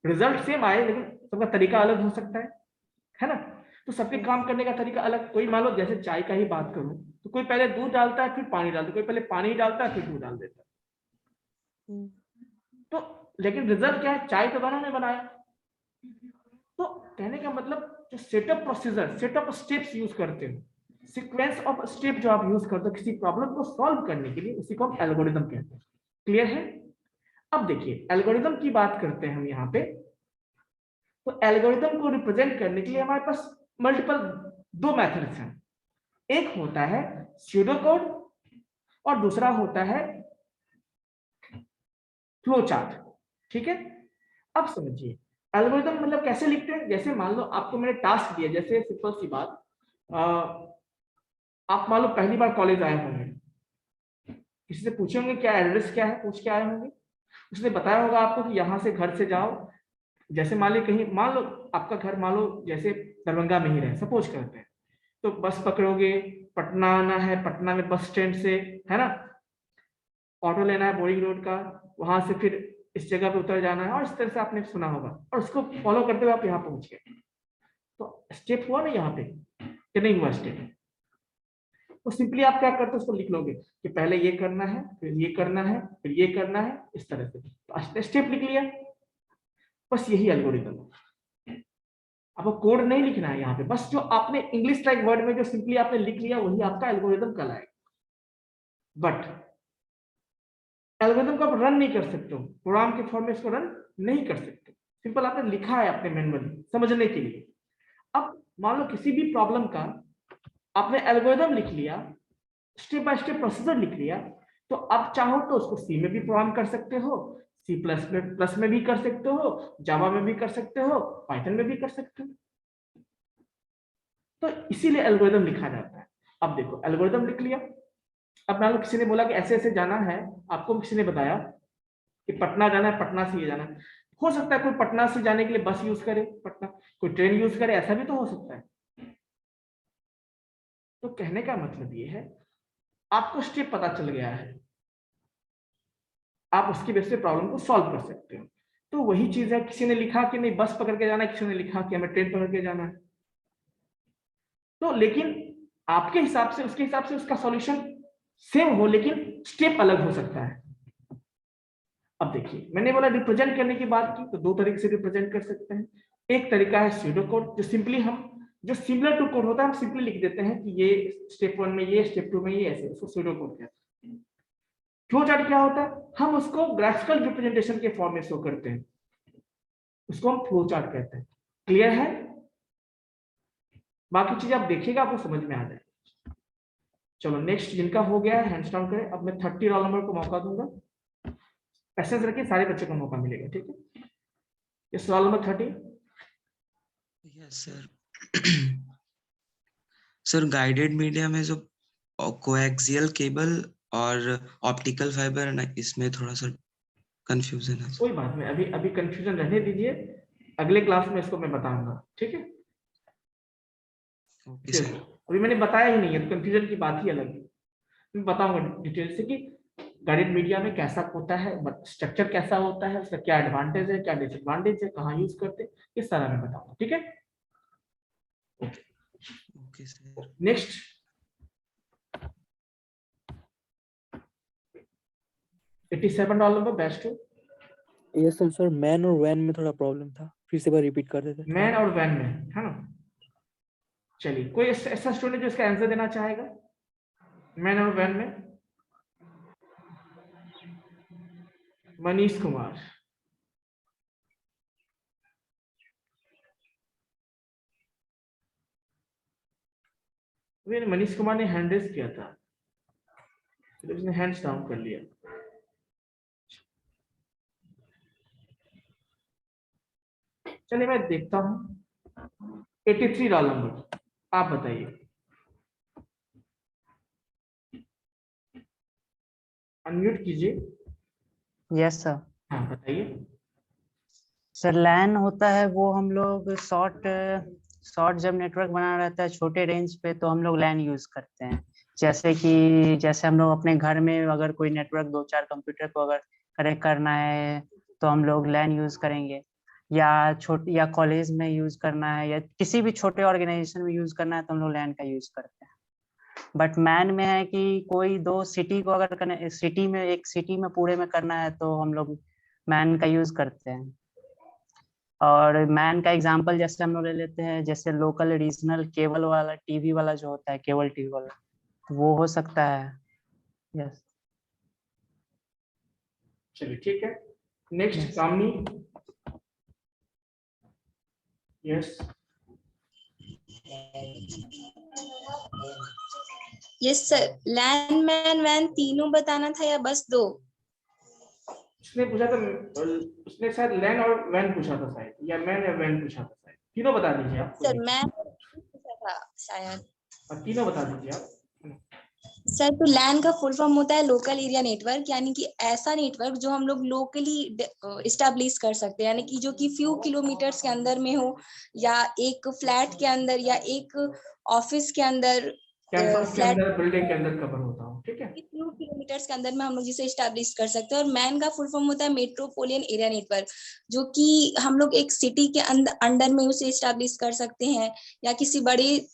रिजल्ट सेम आए लेकिन सबका तरीका अलग हो सकता है ना। तो सबके काम करने का तरीका अलग। कोई मान लो जैसे चाय का ही बात करूं तो कोई पहले दूध डालता है फिर पानी डालता है, कोई पहले पानी डालता है फिर दूध डाल देता है। तो लेकिन रिजल्ट क्या है, चाय तो दोनों ने बनाया। तो कहने का मतलब जो setup procedure, setup steps use करते हो, सीक्वेंस ऑफ स्टेप जो आप यूज करते हो किसी प्रॉब्लम को सॉल्व करने के लिए, उसी को हम एल्गोरिदम कहते हैं। क्लियर है। अब देखिए एल्गोरिदम की बात करते हैं हम यहाँ पे। तो एल्गोरिदम को रिप्रेजेंट करने के लिए हमारे पास मल्टीपल दो मेथड्स हैं। एक होता है स्यूडो कोड और दूसरा होता है फ्लो चार्ट। ठीक है, अब समझिए एल्गोरिदम मतलब कैसे लिखते हैं। जैसे मान लो आपको मैंने टास्क दिया, जैसे सिंपल सी बात, आप मान लो पहली बार कॉलेज आए होंगे, किसी से पूछे होंगे क्या एड्रेस क्या है, पूछ के आए होंगे, उसने बताया होगा आपको कि यहाँ से घर से जाओ, जैसे मान लो कहीं, मान लो आपका घर मान लो जैसे दरभंगा में ही रहे, सपोज करते हैं, तो बस पकड़ोगे, पटना आना है, पटना में बस स्टैंड से, है ना, ऑटो लेना है बोरिंग रोड का, वहां से फिर इस जगह पे उतर जाना है, और इस तरह से आपने सुना होगा, और उसको फॉलो करते हुए आप यहाँ पहुंच गए। तो स्टेप हुआ ना यहाँ पे, कि नहीं हुआ स्टेप। तो सिंपली आप क्या करते हो, उसको लिख लोगे कि पहले ये करना है, फिर ये करना है, फिर ये करना है, इस तरह से। तो स्टेप लिख लिया, बस यही एल्गोरिदम है। आपको कोड नहीं लिखना है यहाँ पे, बस जो आपने इंग्लिश लाइक वर्ड में जो सिंपली आपने लिख लिया वही आपका एल्गोरिदम कहलाएगा। बट एल्गोरिदम को आप रन नहीं कर सकते हो, प्रोग्राम के फॉर्म में इसको रन नहीं कर सकते, सिंपल आपने लिखा है अपने मैनुअली समझने के लिए। अब मान लो किसी भी प्रॉब्लम का आपने एल्गोरिदम लिख लिया, स्टेप बाय स्टेप प्रोसीजर लिख लिया, तो अब चाहो तो उसको सी में भी प्रोग्राम कर सकते हो, सी प्लस में भी कर सकते हो, जावा में भी कर सकते हो, पाइथन में भी कर सकते हो। तो इसीलिए एल्गोरिदम लिखा जाता है। अब देखो एल्गोरिदम लिख लिया, अब मान लो किसी ने बोला कि ऐसे ऐसे जाना है, आपको किसी ने बताया कि पटना जाना है, पटना से ये जाना है। हो सकता है कोई पटना से जाने के लिए बस यूज करे, पटना कोई ट्रेन यूज करे, ऐसा भी तो हो सकता है। तो कहने का मतलब ये है आपको स्टेप पता चल गया है, आप उसकी बेस पे प्रॉब्लम को सॉल्व कर सकते हो। तो वही चीज है, किसी ने लिखा कि नहीं बस पकड़ के जाना है, किसी ने लिखा कि हमें ट्रेन पकड़ के जाना है। तो लेकिन आपके हिसाब से, उसके हिसाब से उसका सॉल्यूशन सेम हो, लेकिन स्टेप अलग हो सकता है। अब देखिए मैंने बोला रिप्रेजेंट करने की बात की, तो दो तरीके से रिप्रेजेंट कर सकते हैं। एक तरीका है स्यूडो कोड, जो सिंपली हम जो सिमिलर टू कोड होता है हम सिंपली लिख देते हैं कि ये स्टेप 1 में ये, स्टेप 2 में ये, ऐसे, उसको स्यूडो कोड कहते हैं। फ्लो चार्ट क्या होता है, हम उसको ग्राफिकल रिप्रेजेंटेशन के फॉर्म में शो करते हैं, उसको हम फ्लो चार्ट कहते हैं। क्लियर है, बाकी चीज आप देखिएगा आपको समझ में आ जाएगा। चलो नेक्स्ट, जिनका हो गया है हैंड्स डाउन करें। अब मैं 30 रोल नंबर को मौका दूंगा, पैसेज रखिए, सारे बच्चों को मौका मिलेगा, ठीक है। इस roll number 30। Yes sir. Sir guided media में जो कोएक्सियल केबल और ऑप्टिकल फाइबर है ना, इसमें थोड़ा सा कंफ्यूजन है। कोई बात नहीं, अभी कंफ्यूजन रहने दीजिए, अगले क्लास में इसको मैं बताऊंगा, ठीक है। Okay sir. अभी मैंने बताया ही नहीं है, तो कंफ्यूजन की बात ही अलग है, मैं बताऊंगा डिटेल से कि गाइडेड मीडिया में कैसा होता है, स्ट्रक्चर कैसा होता है, उसका क्या एडवांटेज है, क्या डिसएडवांटेज है, कहाँ यूज करते हैं, ये सारा मैं बताऊंगा, ठीक है। Okay sir. Next, $87 number best. Yes sir, man और वैन में थोड़ा प्रॉब्लम था, फिर से बार रिपीट कर देते। मैन और वैन में है ना। चलिए कोई ऐसा स्टूडेंट जो इसका आंसर देना चाहेगा, मैन और वैन में। मनीष कुमार। मनीष कुमार ने हैंड रेज किया था, फिर उसने हैंड्स डाउन कर लिया। चलिए मैं देखता हूँ 83 रोल नंबर, आप बताइए। अनम्यूट कीजिए। Yes sir. हाँ बताइए। सर लैन होता है वो हम लोग शॉर्ट जब नेटवर्क बनाना रहता है छोटे रेंज पे तो हम लोग लैन यूज करते हैं। जैसे हम लोग अपने घर में अगर कोई नेटवर्क 2-4 कंप्यूटर को अगर कनेक्ट करना है तो हम लोग लैन यूज करेंगे, या कॉलेज में यूज करना है या किसी भी छोटे ऑर्गेनाइजेशन में यूज करना है तो हम लोग लैन का यूज करते हैं। बट मैन में है कि कोई 2 सिटी को अगर एक सिटी में पूरे में करना है तो हम लोग मैन का यूज करते हैं। और मैन का एग्जांपल जैसे हम लोग ले लेते हैं, जैसे लोकल रीजनल केबल वाला टीवी वाला जो होता है, केबल टीवी वाला, तो वो हो सकता है। यस। चलिए ठीक है। Next Kamini. Yes. Yes sir, LAN MAN वैन तीनों बताना था या बस 2? उसने पूछा था, उसने शायद लैन और वैन पूछा था शायद, या मैन या वैन पूछा था शायद। तीनों बता दीजिए आप। सर मैन पूछा था शायद। तीनों बता दीजिए आप। सर तो लैन का फुल फॉर्म होता है लोकल एरिया नेटवर्क, यानी कि ऐसा नेटवर्क जो हम लोग लोकली इस्टेब्लिश कर सकते हैं, यानी कि जो कि फ्यू किलोमीटर्स के अंदर में हो, या एक फ्लैट के अंदर, या एक ऑफिस के अंदर, कैंपस के फ्लैट अंदर, बिल्डिंग के अंदर कवर होता हूँ। ठीक है। फ्यू किलोमीटर्स के अंदर में हम लोग जिसे इस्टेब्लिश कर सकते हैं। और मैन का फुल फॉर्म होता है मेट्रोपोलियन एरिया नेटवर्क, जो कि हम लोग एक सिटी के अंडर में उसे इस्टेब्लिश कर सकते हैं, या किसी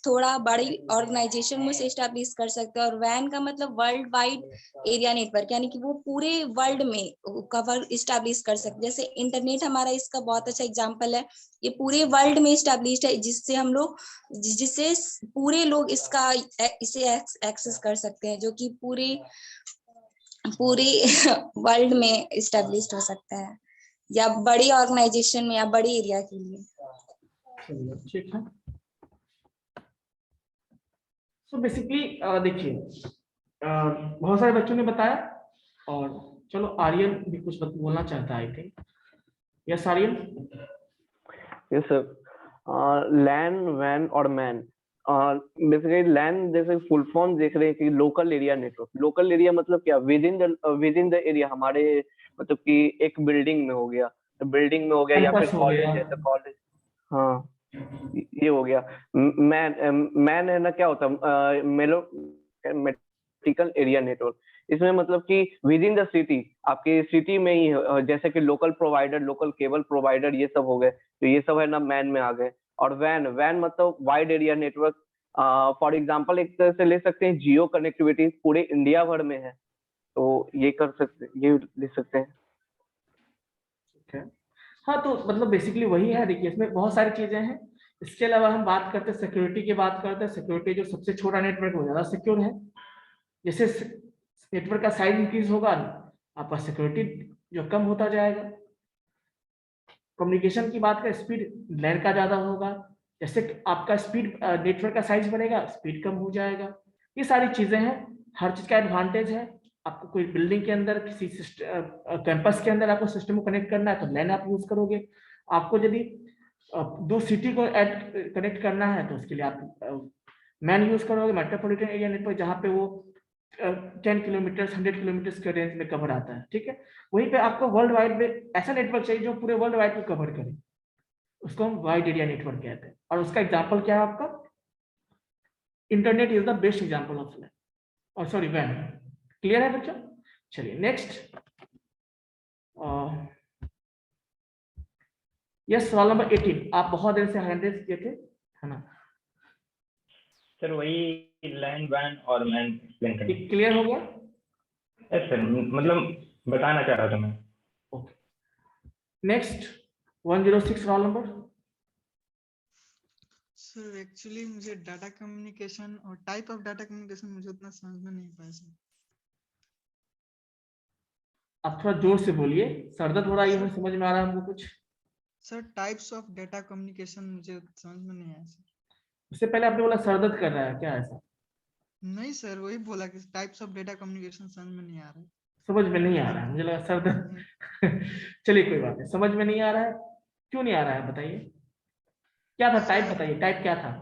थोड़ा बड़ी ऑर्गेनाइजेशन में उसे इस्टेब्लिश कर सकते हैं। और वैन का मतलब वर्ल्ड वाइड एरिया नेटवर्क, यानी कि वो पूरे वर्ल्ड में कवर इस्टेब्लिश कर सकते हैं। जैसे इंटरनेट हमारा इसका बहुत अच्छा एग्जाम्पल है, ये पूरे वर्ल्ड में इस्टेब्लिश्ड है, जिससे पूरे लोग इसे एक्सेस कर सकते हैं, जो कि पूरे वर्ल्ड में इस्टेब्लिश्ड हो सकता है, या बड़ी ऑर्गेनाइजेशन में, या बड़ी एरिया के लिए। ठीक है। सो बेसिकली देखिए, बहुत सारे बच्चों ने बताया, और चलो आर्यन भी कुछ बोलना चाहता है I think. Yes Aryan. Yes sir. LAN, वैन और मैन, बेसिकली लैन जैसे फुल फॉर्म देख रहे हैं कि local area network. Local area मतलब क्या, विद इन द एरिया, हमारे मतलब कि एक बिल्डिंग में हो गया, बिल्डिंग में हो गया, या फिर कॉलेज है तो कॉलेज। हाँ ये हो गया। मैन है ना, क्या होता है, मेट्रिकल एरिया नेटवर्क। इसमें मतलब कि विद इन द सिटी, आपके सिटी में ही, जैसे कि local provider, local cable provider, ये सब हो गए, तो ये सब है ना मैन में आ गए। और वैन मतलब wide area network. For example एक तरह से ले सकते हैं जियो कनेक्टिविटी, पूरे इंडिया भर में है, तो ये कर सकते, ये ले सकते हैं। हाँ तो मतलब बेसिकली वही है। देखिए इसमें बहुत सारी चीजें हैं। इसके अलावा हम बात करते हैं सिक्योरिटी की, बात करते हैं सिक्योरिटी। जो सबसे छोटा नेटवर्क वो ज्यादा सिक्योर है। जैसे नेटवर्क का साइज इंक्रीज होगा, आपका सिक्योरिटी जो कम होता जाएगा। कम्युनिकेशन की बात करें, स्पीड लैन का ज्यादा होगा। जैसे आपका स्पीड, नेटवर्क का साइज बढ़ेगा, स्पीड कम हो जाएगा। ये सारी चीजें हैं, हर चीज का एडवांटेज है। आपको कोई बिल्डिंग के अंदर, किसी कैंपस के अंदर आपको सिस्टम को कनेक्ट करना है तो लैन आप यूज करोगे। आपको यदि 2 सिटी को कनेक्ट करना है तो उसके लिए आप मैन यूज करोगे, मेट्रोपॉलिटन एरिया नेटवर्क, जहाँ पे वो 10 किलोमीटर 100 किलोमीटर के रेंज में कवर आता है। ठीक है। वहीं पे आपको वर्ल्ड वाइड में ऐसा नेटवर्क चाहिए जो पूरे वर्ल्ड वाइड को कवर करे, उसको हम वाइड एरिया नेटवर्क कहते हैं। और उसका एग्जांपल क्या है आपका, internet is the best example of LAN, और सॉरी वैन। क्लियर है बच्चों? चलिए नेक्स्ट। यस, सवाल नंबर 18। आप बहुत देर से हैंड रेज किए थे, है ना? सर वही लैन, वैन और मैन एक्सप्लेन करना। क्लियर हो गया? यस सर, मतलब बताना चाह रहा था मैं। Okay. Next 106 roll number. Sir actually मुझे डाटा कम्युनिकेशन और टाइप ऑफ डाटा कम्युनिकेशन मुझे उतना समझ में नहीं पाया सर। आप थोड़ा जोर से बोलिए, सर दर्द हो रहा है, ये समझ में आ रहा है हमको कुछ? Sir types of data communication मुझे समझ में नहीं आया सर। उससे पहले आपने बोला सर दर्द कर रहा है, क्या ऐसा? नहीं सर, वही बोला कि टाइप्स ऑफ डेटा कम्युनिकेशन समझ में नहीं आ रहा है। समझ में नहीं आ रहा है, मुझे लगा सर दर्द चलिए कोई बात नहीं, समझ में नहीं आ रहा है, क्यों नहीं आ रहा है बताइए, क्या था टाइप, बताइए टाइप क्या था?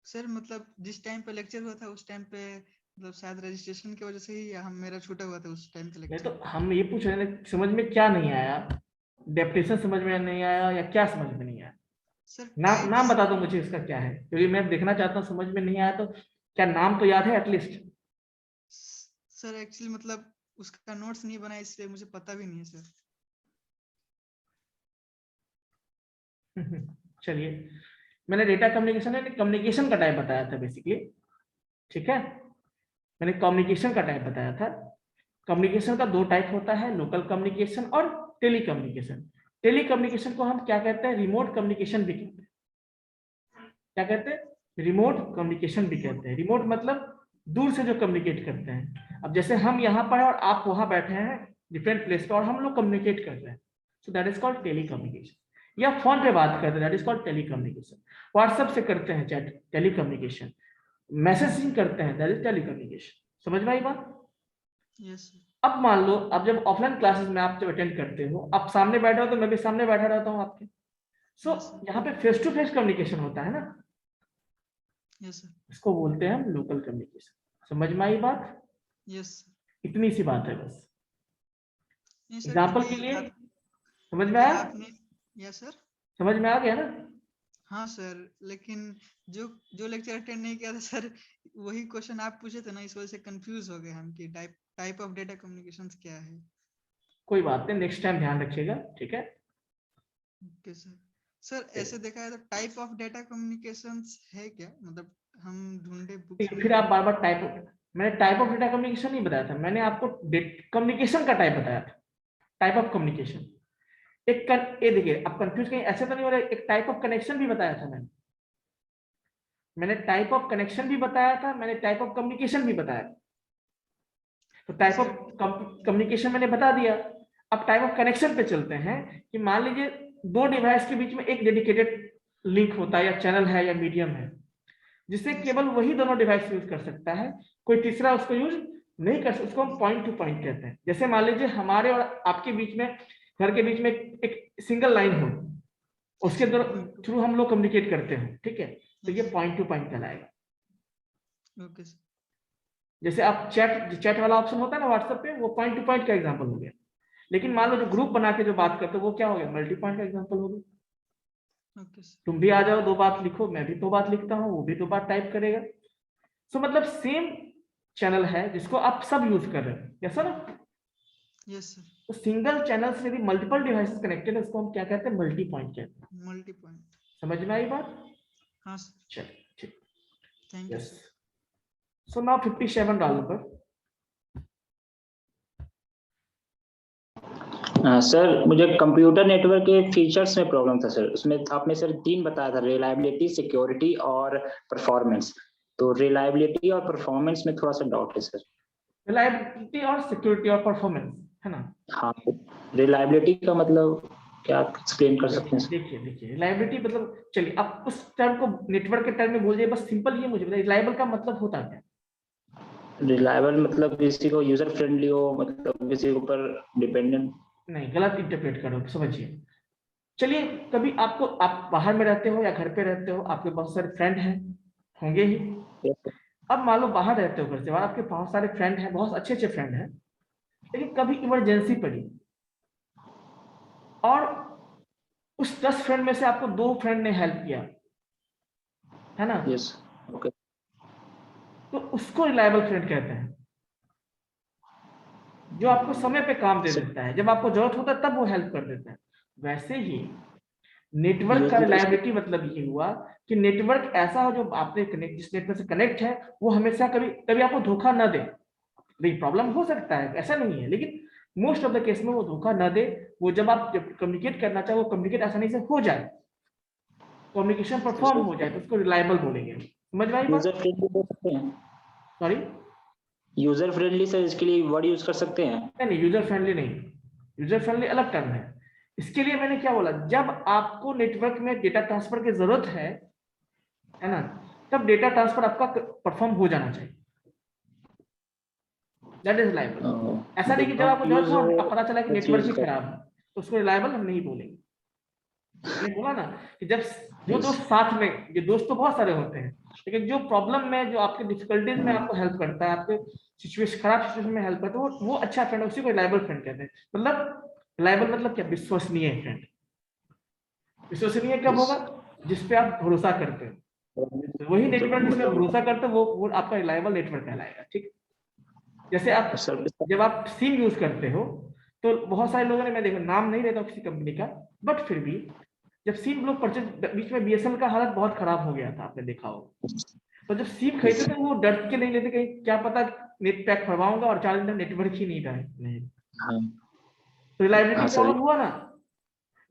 सर मतलब जिस टाइम पे लेक्चर हुआ था उस टाइम पे मतलब शायद रजिस्ट्रेशन की वजह से ही हम मेरा छूटा हुआ था उस टाइम पे नहीं लेक्चर। तो हम ये पूछ रहे हैं समझ में क्या नहीं आया, डेफिनेशन समझ में नहीं आया या क्या समझ में नहीं आया? सर नाम बता दो मुझे इसका क्या है, क्योंकि मैं देखना चाहता हूँ समझ में नहीं आया तो क्या नाम तो याद है एटलीस्ट? सर एक्चुअली मतलब उसका नोट्स नहीं बना इसलिए मुझे पता भी नहीं है सर। चलिए, मैंने डेटा कम्युनिकेशन का टाइप बताया था बेसिकली, ठीक है, मैंने कम्युनिकेशन का टाइप बताया था। कम्युनिकेशन का दो टाइप होता है, लोकल कम्युनिकेशन और टेली कम्युनिकेशन। टेली कम्युनिकेशन को हम क्या कहते हैं, रिमोट कम्युनिकेशन भी कहते हैं। क्या कहते हैं? रिमोट कम्युनिकेशन भी कहते हैं। रिमोट मतलब दूर से जो कम्युनिकेट करते हैं। अब जैसे हम यहाँ पर हैं और आप वहां बैठे हैं डिफरेंट प्लेस पे और हम लोग कम्युनिकेट कर रहे हैं, so that is called telecommunication. या फोन पे बात करते हैं, that is called telecommunication. WhatsApp से करते हैं चैट, टेली कम्युनिकेशन। मैसेजिंग करते हैं, दैट इज टेली कम्युनिकेशन। समझ में आई बात? Yes sir. अब मान लो आप जब ऑफलाइन क्लासेस में आप जब अटेंड करते हो, आप सामने बैठे हो तो मैं भी सामने बैठा रहता हूँ आपके, सो यहाँ पे फेस टू फेस कम्युनिकेशन होता है ना, यस सर। इसको बोलते हैं हम लोकल कम्युनिकेशन। समझ में आई बात? यस। इतनी सी बात है बस। नहीं सर, एग्जाम्पल के लिए समझ में आया? आपने यस सर। समझ में आ गया ना? हाँ सर, लेकिन जो लेक्चर अटेंड नहीं किया था सर, वही क्वेश्चन आप पूछे थे ना, इस वजह से कंफ्यूज हो गए हम कि टाइप ऑफ डेटा कम्युनिकेशंस क्या है। कोई बात नहीं, नेक्स्ट टाइम ध्यान रखिएगा, ठीक है? Okay sir. सर ऐसे देखा है तो टाइप ऑफ डेटा कम्युनिकेशंस है क्या, मतलब हम ढूंढे बुक्स में। फिर आप बार बार मैंने टाइप ऑफ डेटा कम्युनिकेशन नहीं बताया था, मैंने आपको कम्युनिकेशन का टाइप बताया था, टाइप ऑफ कम्युनिकेशन। ये देखिए, आप कंफ्यूज कहीं ऐसे तो नहीं हो रहा, एक टाइप ऑफ कनेक्शन भी बताया था मैंने टाइप ऑफ कनेक्शन भी बताया था, मैंने टाइप ऑफ कम्युनिकेशन भी बताया। तो टाइप ऑफ कम्युनिकेशन मैंने बता दिया। अब टाइप ऑफ कनेक्शन पे चलते हैं कि मान लीजिए दो डिवाइस के बीच में एक डेडिकेटेड लिंक होता है या चैनल है या मीडियम है, जिससे केवल वही दोनों डिवाइस यूज कर सकता है, कोई तीसरा उसको यूज नहीं कर सकता। उसको हम पॉइंट टू पॉइंट कहते हैं। जैसे मान लीजिए हमारे और आपके बीच में, घर के बीच में एक सिंगल लाइन हो, उसके थ्रू हम लोग कम्युनिकेट करते हैं, ठीक है, तो ये पॉइंट टू पॉइंट कहलाएगा। Okay sir. जैसे आप चैट वाला ऑप्शन होता है ना व्हाट्सएप पे, वो पॉइंट टू पॉइंट का एग्जांपल हो गया। लेकिन मान लो जो ग्रुप बना के जो बात करते हो वो क्या हो गया, मल्टी पॉइंट का एग्जांपल हो गया। Okay sir. तुम भी आ जाओ, दो बात लिखो, मैं भी दो बात लिखता हूँ, वो भी दो बात टाइप करेगा। सो मतलब सेम चैनल है जिसको आप सब यूज कर रहे हो, यस ना? Yes sir. तो सिंगल चैनल से यदि मल्टीपल डिवाइसेस कनेक्टेड है, उसको हम क्या कहते हैं, मल्टी पॉइंट कहते हैं। Multi point. समझ में आई बात? हाँ सर। चलिए ठीक, thank you yes. Sir. So now 57 dollar पर। सर मुझे कंप्यूटर नेटवर्क के फीचर्स में प्रॉब्लम था सर। उसमें आपने सर 3 बताया था, रिलायबिलिटी, सिक्योरिटी और परफॉर्मेंस। तो रिलायबिलिटी और परफॉर्मेंस में थोड़ा सा डाउट है सर। रिलायबिलिटी और सिक्योरिटी और परफॉर्मेंस, है ना? हाँ, रिलायबिलिटी का मतलब क्या एक्सप्लेन कर सकते हैं? देखिए रिलायबिलिटी मतलब, चलिए आप उस टर्म को नेटवर्क के टर्म में बोलिए, बस सिंपल ये मुझे बताइए, रिलायबल का मतलब होता क्या? रिलायबल मतलब किसी को यूजर फ्रेंडली हो, मतलब किसी के ऊपर डिपेंडेंट नहीं, गलत इंटरप्रेट करो, समझिए। चलिए, कभी आपको, आप बाहर में रहते हो या घर पे रहते हो, आपके बहुत सारे फ्रेंड हैं, होंगे ही। अब मान लो बाहर रहते हो, घर से बाहर, आपके बहुत सारे फ्रेंड हैं, बहुत अच्छे अच्छे फ्रेंड हैं, लेकिन कभी इमरजेंसी पड़ी और उस 10 फ्रेंड में से आपको 2 फ्रेंड ने हेल्प किया, है ना? Yes, okay. तो उसको रिलायबल फ्रेंड कहते हैं, जो आपको समय पे काम दे देता है, जब आपको जरूरत होता है तब वो हेल्प कर देता है। वैसे ही नेटवर्क का रिलायबिलिटी मतलब ये हुआ कि नेटवर्क ऐसा हो जो आपने जिस नेटवर्क से कनेक्ट है वो हमेशा कभी आपको धोखा न दे। भाई प्रॉब्लम हो सकता है, ऐसा नहीं है, लेकिन मोस्ट ऑफ द केस में वो धोखा न दे। वो जब आप कम्युनिकेट करना चाहे, वो कम्युनिकेट आसानी से हो जाए, कम्युनिकेशन परफॉर्म हो जाए, तो उसको रिलायबल बोलेंगे। समझ में आई बात? यूजर फ्रेंडली हो सकते हैं। सॉरी, यूजर फ्रेंडली सर इसके लिए वर्ड यूज कर सकते हैं? नहीं, यूजर फ्रेंडली नहीं, यूजर फ्रेंडली अलग टर्म है। इसके लिए मैंने क्या बोला, जब आपको नेटवर्क में डेटा ट्रांसफर की जरूरत है ना, तब डेटा ट्रांसफर आपका परफॉर्म हो जाना चाहिए, दैट इज रिलायबल। ऐसा नहीं कि जब आपको जरूरत हो पता चला कि नेटवर्क ही खराब है तो उसको रिलायबल हम नहीं बोलेंगे। मैंने बोला ना कि जब जो दोस्त साथ में, ये दोस्त तो बहुत सारे होते हैं, लेकिन जो प्रॉब्लम में, जो आपके डिफिकल्टीज में आपको हेल्प करता है, आपके सिचुएशन खराब सिचुएशन में हेल्प करता है, वो अच्छा फ्रेंड है, उसी को रिलायबल फ्रेंड कहते हैं। मतलब रिलायबल मतलब क्या, विश्वसनीय फ्रेंड। विश्वसनीय कब होगा, जिसपे आप भरोसा करते हो, तो वही नेटवर्क जिसमें भरोसा करते हो वो आपका रिलायबल नेटवर्क कहलाएगा। ठीक, जैसे आप जब आप सिम यूज करते हो तो बहुत सारे लोगों ने, मैं देखो नाम नहीं लेता किसी कंपनी का, बट फिर भी जब सिम लोग परचेज, बीच में बीएसएनएल का हालत बहुत खराब हो गया था, आपने देखा होगा, तो जब सिम खरीदते थे वो डर के नहीं लेते, कहीं क्या पता नेट पैक भरवाऊंगा और 4 दिन तक नेटवर्क ही नहीं रहे, नहीं, तो रिलायबिलिटी प्रॉब्लम हुआ ना।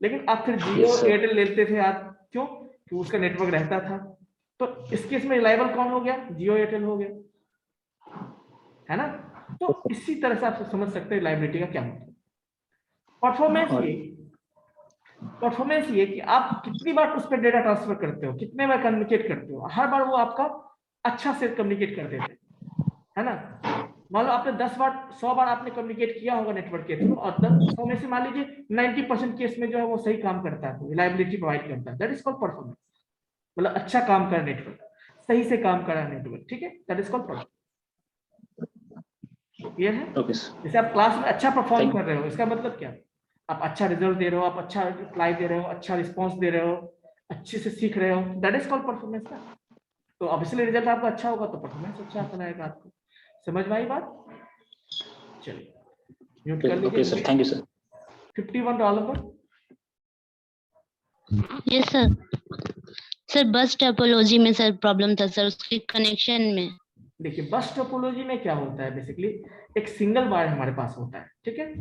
लेकिन आप फिर जियो एयरटेल लेते थे आप, क्यों, कि उसका नेटवर्क रहता था। तो इस केस में रिलायबल कौन हो गया, जियो एयरटेल हो गया, है ना। तो इसी तरह से आप समझ सकते हैं रिलायबिलिटी का क्या मतलब। परफॉर्मेंस ये कि आप कितनी बार उस पर डेटा ट्रांसफर करते हो, कितने बार कम्युनिकेट करते हो, हर बार वो आपका अच्छा से कम्युनिकेट कर देते हैं, है ना। मान लो आपने 10 बार 100 बार आपने कम्युनिकेट किया होगा नेटवर्क के थ्रू, और 100 में से मान लीजिए 90% केस में जो है वो सही काम करता है, रिलायबिलिटी प्रोवाइड करता है, दैट इज कॉल्ड परफॉर्मेंस। मतलब अच्छा काम कर नेटवर्क, सही से काम कर रहा है नेटवर्क, ठीक है, that is called performance. Clear है? जैसे आप क्लास में अच्छा परफॉर्म कर रहे हो, इसका मतलब क्या, आप अच्छा रिजल्ट दे रहे हो, आप अच्छा रिप्लाई दे रहे हो, अच्छा रिस्पॉन्स दे रहे हो, अच्छे से सीख रहे हो, दैट इज कॉल्ड परफॉर्मेंस ना। तो ऑब्वियसली रिजल्ट आपका अच्छा होगा तो परफॉर्मेंस अच्छा बनाएगा आपको। समझ में आई बात? चलिए म्यूट कर लीजिए। Okay sir, thank you sir. 51 dollar पर। Yes sir. सर बस टोपोलॉजी में सर प्रॉब्लम था सर, उसके कनेक्शन में। देखिए बस टोपोलॉजी में क्या होता है, बेसिकली एक सिंगल वायर हमारे पास होता है, ठीक है,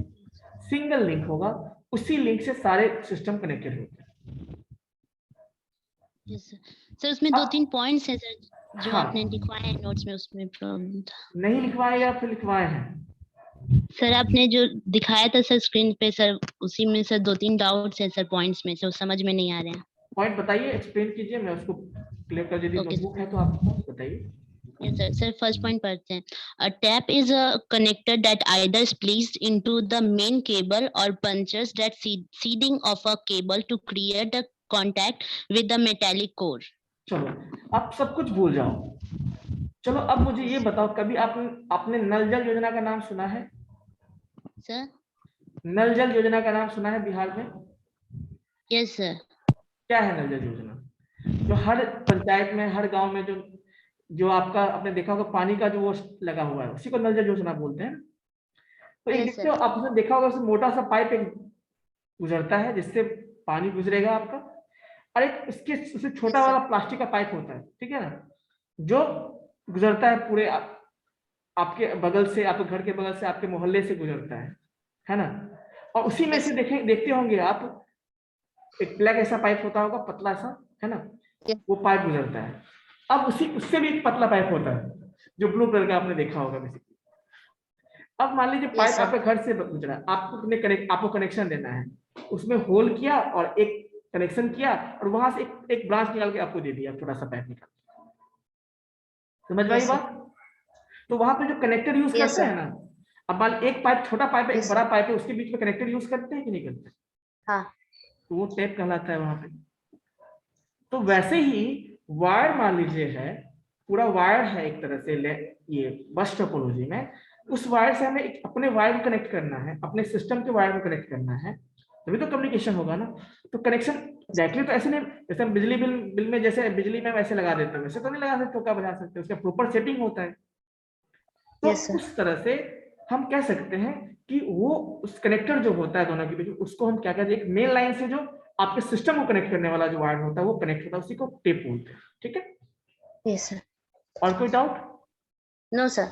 सिंगल लिंक होगा, उसी लिंक से सारे सिस्टम कनेक्टेड होते हैं। यस सर, उसमें 2-3 पॉइंट्स हैं सर जो हाँ, आपने लिखवाए हैं नोट्स में, उसमें प्रॉब्लम था। नहीं लिखवाए या फिर लिखवाए हैं? सर आपने जो दिखाया था सर स्क्रीन पे सर, उसी में सर 2-3 डाउट्स हैं सर पॉइंट्स में, जो समझ में नहीं आ रहे हैं। पॉइंट बताइए, एक्सप्लेन कीजिए, मैं उसको क्लियर कर देती हूँ। नोटबुक है तो आप बताइए। Yes, sir. Sir, first point पढ़ते हैं. A tap is a connector that either is placed into the main cable or punctures that seeding of a cable to create a contact with the metallic core. चलो आप सब कुछ भूल जाओ, चलो अब मुझे ये बताओ, कभी आपने नल जल योजना का नाम सुना है? सर नल जल योजना का नाम सुना है बिहार में? Yes sir. क्या है नल जल योजना? जो हर पंचायत में, हर गांव में जो आपका, आपने देखा होगा पानी का जो वो लगा हुआ है, उसी को नल जल योजना बोलते हैं। तो एक देखते हो, आपने देखा होगा उसमें मोटा सा पाइप एक गुजरता है जिससे पानी गुजरेगा आपका, और एक उससे छोटा वाला प्लास्टिक का पाइप होता है, ठीक है ना, जो गुजरता है पूरे आपके बगल से, आपके घर के बगल से, आपके मोहल्ले से गुजरता है ना। और उसी में से देखते होंगे आप, एक ब्लैक ऐसा पाइप होता होगा, पतला सा, है ना, वो पाइप गुजरता है। अब उससे भी एक पतला पाइप होता है जो ब्लू कलर का आपने देखा होगा बेसिकली। अब मान लीजिए पाइप आपके घर से गुजरा, आपको कनेक्शन देना है, उसमें होल किया और एक कनेक्शन किया, और वहां से एक ब्रांच निकाल के आपको दे दिया, छोटा सा पाइप निकाल। समझ में आई बात? तो वहां पे जो कनेक्टर यूज करते हैं ना, अब मान एक पाइप, छोटा पाइप, एक बड़ा पाइप है, उसके बीच में कनेक्टर यूज करते हैं कि नहीं करते? हाँ। तो वो टेप कहलाता है वहां पे। तो वैसे ही वायर मान लीजिए है, पूरा वायर है एक तरह से, ये बस टोपोलॉजी में, उस वायर से हमें अपने वायर को कनेक्ट करना है, अपने सिस्टम के वायर को कनेक्ट करना है, तभी तो कम्युनिकेशन होगा ना। तो कनेक्शन डायरेक्टली तो ऐसे नहीं, जैसे हम बिजली बिल में जैसे बिजली में वैसे लगा देते हैं, वैसे तो नहीं लगा सकते, चौका बजा सकते, उसका प्रॉपर सेटिंग होता है। तो उस तरह से हम कह सकते हैं कि वो उस कनेक्टर जो होता है दोनों के बीच, उसको हम क्या कहते हैं, एक मेन लाइन से जो आपके सिस्टम को कनेक्ट करने वाला जो वायर होता है वो कनेक्ट होता है, उसी को टेप बोलते हैं, ठीक है? Yes sir. और कोई डाउट? No sir.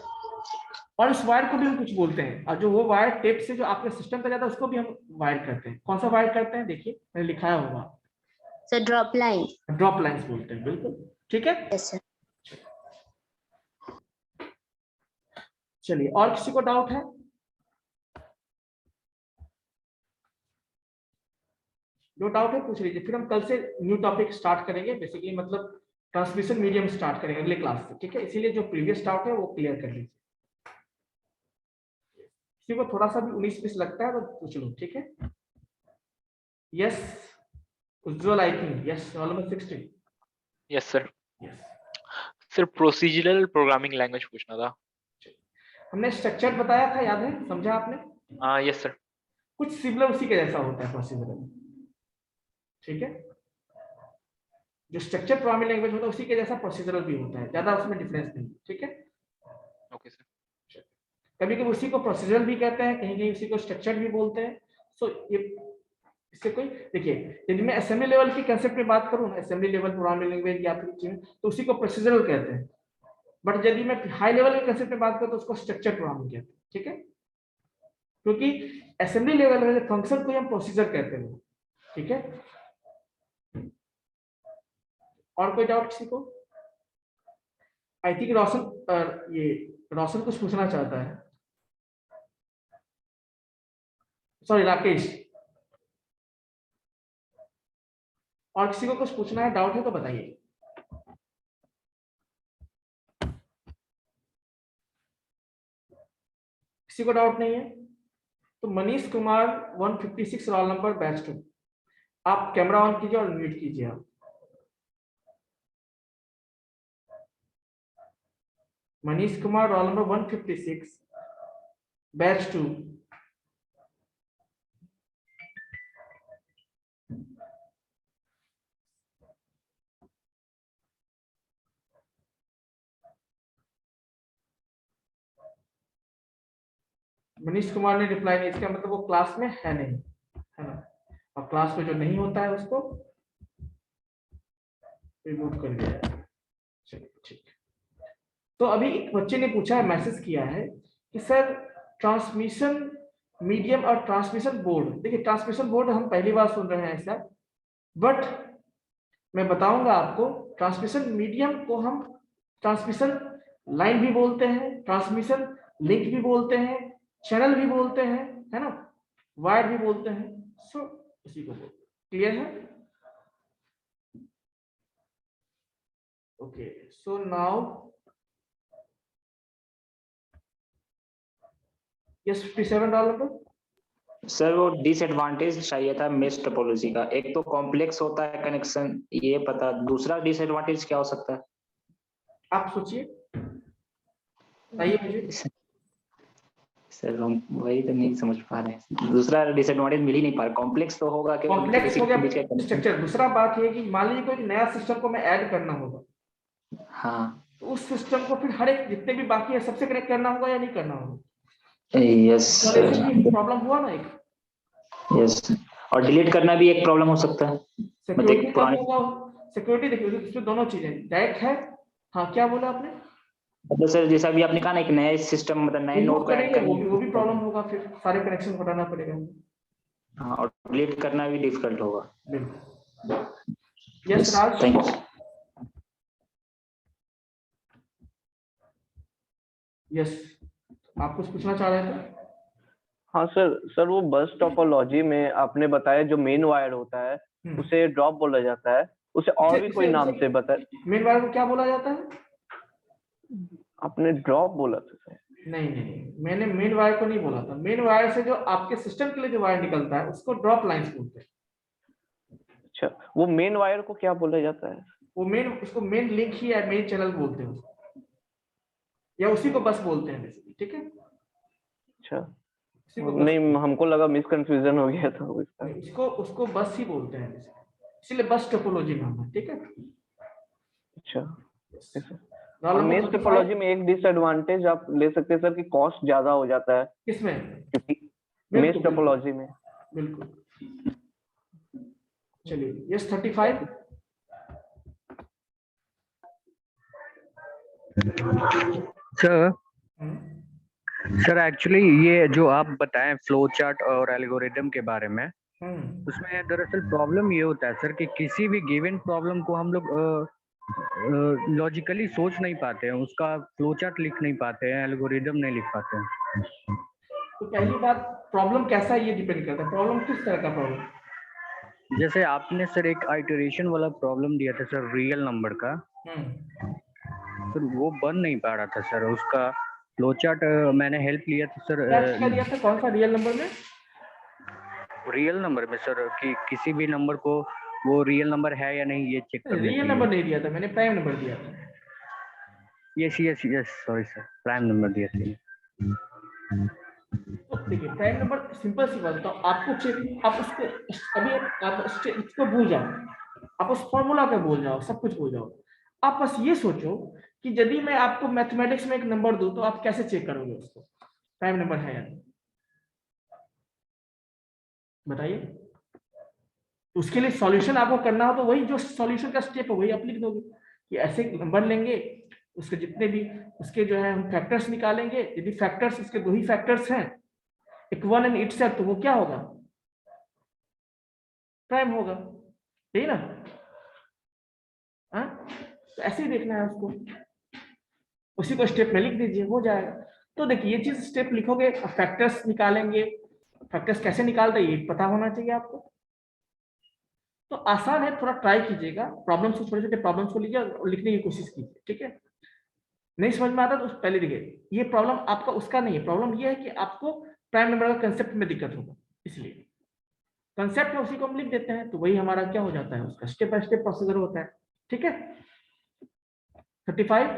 और इस वायर को भी हम कुछ बोलते हैं, और जो वो वायर टेप से जो आपके सिस्टम पे जाता है उसको भी हम वायर करते हैं। कौन सा वायर करते हैं? देखिए मैंने लिखाया होगा sir, drop line. Drop lines बोलते हैं, बिल्कुल ठीक है। Yes sir. चलिए, और किसी को डाउट है? जो डाउट है पूछ लीजिए, फिर हम कल से न्यू टॉपिक स्टार्ट करेंगे, बेसिकली मतलब ट्रांसमिशन मीडियम स्टार्ट करेंगे अगले क्लास से, ठीक है? इसीलिए जो प्रीवियस डाउट है वो क्लियर कर लीजिए। किसी को थोड़ा सा भी 19-20 लगता है तो पूछ लो, ठीक है? यस उज्जवल, आई think yes, roll number 16। Yes sir. Yes sir procedural programming language पूछना था। हमने स्ट्रक्चर बताया था, याद है? समझा आपने? हाँ यस सर। कुछ सिमिलर उसी के जैसा होता है प्रोसीजरल, ठीक है? जो स्ट्रक्चर प्रोग्रामिंग लैंग्वेज होता है उसी के जैसा प्रोसीजरल भी होता है, ज्यादा उसमें डिफरेंस नहीं, ठीक है? Okay sir. कभी कभी उसी को प्रोसीजरल भी कहते हैं, कहीं कहीं उसी को स्ट्रक्चर भी बोलते हैं। सो ये इससे कोई, देखिए यदि मैं असेंबली लेवल की कंसेप्ट में बात करूं, असेंबली लेवल प्रोग्रामिंग लैंग्वेज या फिर चीज, तो उसी को प्रोसीजरल कहते हैं। बट यदि मैं हाई लेवल के कंसेप्ट में बात करूं तो उसको स्ट्रक्चर प्रोग्रामिंग कहते हैं, ठीक है? क्योंकि असेंबली लेवल में फंक्शन को हम प्रोसीजर कहते हैं, ठीक है? और कोई डाउट किसी को? आई थिंक रोशन, ये रोशन कुछ पूछना चाहता है, सॉरी राकेश। और किसी को कुछ पूछना है, डाउट है तो बताइए। किसी को डाउट नहीं है तो Manish Kumar 156 roll number batch 2, आप कैमरा ऑन कीजिए और म्यूट कीजिए आप। Manish Kumar roll number 156 batch 2। Manish Kumar ने रिप्लाई नहीं, इसका मतलब वो क्लास में है नहीं, है ना? और क्लास में जो नहीं होता है उसको रिमूव कर दिया है। चलिए ठीक। तो अभी एक बच्चे ने पूछा है, मैसेज किया है कि सर ट्रांसमिशन मीडियम और ट्रांसमिशन बोर्ड, देखिए ट्रांसमिशन बोर्ड हम पहली बार सुन रहे हैं ऐसा, बट मैं बताऊंगा आपको, ट्रांसमिशन मीडियम को हम ट्रांसमिशन लाइन भी बोलते हैं, ट्रांसमिशन लिंक भी बोलते हैं, चैनल भी बोलते हैं, है ना? वायर भी बोलते हैं। सो इसी को बोलते हैं। क्लियर है? Okay, so now yes 57 dollar. Sir वो डिसएडवांटेज चाहिए था मेश टोपोलॉजी का, एक तो कॉम्प्लेक्स होता है कनेक्शन, ये पता, दूसरा डिसएडवांटेज क्या हो सकता है? आप सोचिए, बताइए मुझे। सर हम वही तो नहीं समझ पा रहे हैं, दूसरा डिसएडवांटेज मिल ही नहीं पा रहा। कॉम्प्लेक्स तो होगा कि कॉम्प्लेक्स हो गया स्ट्रक्चर। दूसरा बात ये कि मान लीजिए कोई नया सिस्टम को मैं ऐड करना होगा, हाँ तो उस सिस्टम को फिर हर एक जितने भी बाकी है सबसे कनेक्ट करना होगा या नहीं करना होगा? यस प्रॉब्लम हुआ ना एक। यस, और डिलीट करना भी एक प्रॉब्लम हो सकता है। सिक्योरिटी कब होगा? सिक्योरिटी देखिए इसमें दोनों चीजें डायरेक्ट है। हाँ क्या बोला आपने? मतलब सर जैसा भी आपने कहा ना, एक नए सिस्टम मतलब नए नोड को ऐड करना, वो भी प्रॉब्लम होगा, फिर सारे कनेक्शन हटाना पड़ेगा। हाँ, और डिलीट करना भी डिफिकल्ट होगा। बिल्कुल। Yes Raj, thank you. Yes, आप कुछ पूछना चाह रहे थे? हाँ सर वो बस टोपोलॉजी में आपने बताया जो मेन वायर होता है उसे ड्रॉप बोला जाता है, उसे और भी कोई नाम से बताए। मेन वायर को क्या बोला जाता है? आपने ड्रॉप बोला था सर। नहीं, मैंने मेन वायर को नहीं बोला था। मेन वायर से जो आपके सिस्टम के लिए जो वायर निकलता है उसको ड्रॉप लाइंस बोलते हैं। अच्छा, वो मेन वायर को क्या बोला जाता है? वो मेन, उसको मेन लिंक ही या मेन चैनल बोलते हैं उसको, या उसी को बस बोलते हैं बेसिकली, ठीक है? अच्छा, नहीं हमको लगा मिसकंफ्यूजन हो गया था उसको बस ही बोलते हैं इसलिए बस टोपोलॉजी नाम है, ठीक है? अच्छा, मेश टोपोलॉजी में एक डिसएडवांटेज आप ले सकते हैं सर कि कॉस्ट ज्यादा हो जाता है। किसमें? क्योंकि मेश टोपोलॉजी में। बिल्कुल। चलिए यस 35। सर एक्चुअली ये जो आप बताएं फ्लो चार्ट और एल्गोरिदम के बारे में, उसमें दरअसल प्रॉब्लम ये होता है सर कि किसी भी गिवन प्रॉब्लम को हम लोग लॉजिकली सोच नहीं पाते हैं, उसका फ्लो चार्ट लिख नहीं पाते हैं, एल्गोरिदम नहीं लिख पाते हैं। तो पहली बात, प्रॉब्लम कैसा है ये डिपेंड करता है, प्रॉब्लम किस तरह का प्रॉब्लम। जैसे आपने सर एक आइटरेशन वाला प्रॉब्लम दिया था सर, रियल नंबर का, सर वो बन नहीं पा रहा था सर, उसका फ्लो चार्ट मैंने हेल्प लिया था सर। क्या दिया था, कौन सा रियल नंबर में? रियल नंबर में सर, कि किसी भी नंबर को वो रियल नंबर है या नहीं ये चेक करने के रियल लिए। नंबर नहीं दिया था मैंने, प्राइम नंबर दिया था। Yes yes yes, sorry sir, prime number दिया था। तो देखिए प्राइम नंबर सिंपल सी बात बताओ आपको, चेक आप उसको अभी आप इसको भूल जाओ, आप उस फॉर्मूला को भूल जाओ, सब कुछ भूल जाओ। आप बस ये सोचो कि यदि मैं आपको मैथमेटिक्स में एक नंबर दूं तो आप कैसे चेक करोगे उसको, प्राइम नंबर है या नहीं, बताइए। उसके लिए सॉल्यूशन आपको करना हो तो वही जो सॉल्यूशन का स्टेप है वही आप लिख दोगे कि ऐसे नंबर लेंगे, उसके जितने भी उसके जो है हम फैक्टर्स निकालेंगे, यदि फैक्टर्स उसके दो ही फैक्टर्स हैं, एक वन एंड इटसेल्फ, तो वो क्या होगा, प्राइम होगा, यही ना। तो ऐसे ही देखना है उसको, उसी को स्टेप में लिख दीजिए, हो जाएगा। तो देखिए ये चीज स्टेप लिखोगे, फैक्टर्स निकालेंगे, फैक्टर्स कैसे निकालते हैं ये पता होना चाहिए आपको। तो आसान है, थोड़ा ट्राई कीजिएगा, प्रॉब्लम्स को, छोटे छोटे प्रॉब्लम्स को लीजिए और लिखने की कोशिश कीजिए, ठीक है। नहीं समझ में आता तो पहले देखिए, ये प्रॉब्लम आपका उसका नहीं है, प्रॉब्लम ये है कि आपको प्राइम नंबर का कंसेप्ट में दिक्कत होगा, इसलिए कंसेप्ट में उसी को हम लिख देते हैं, तो वही हमारा क्या हो जाता है, उसका स्टेप बाय स्टेप प्रोसीजर होता है, ठीक है। 35।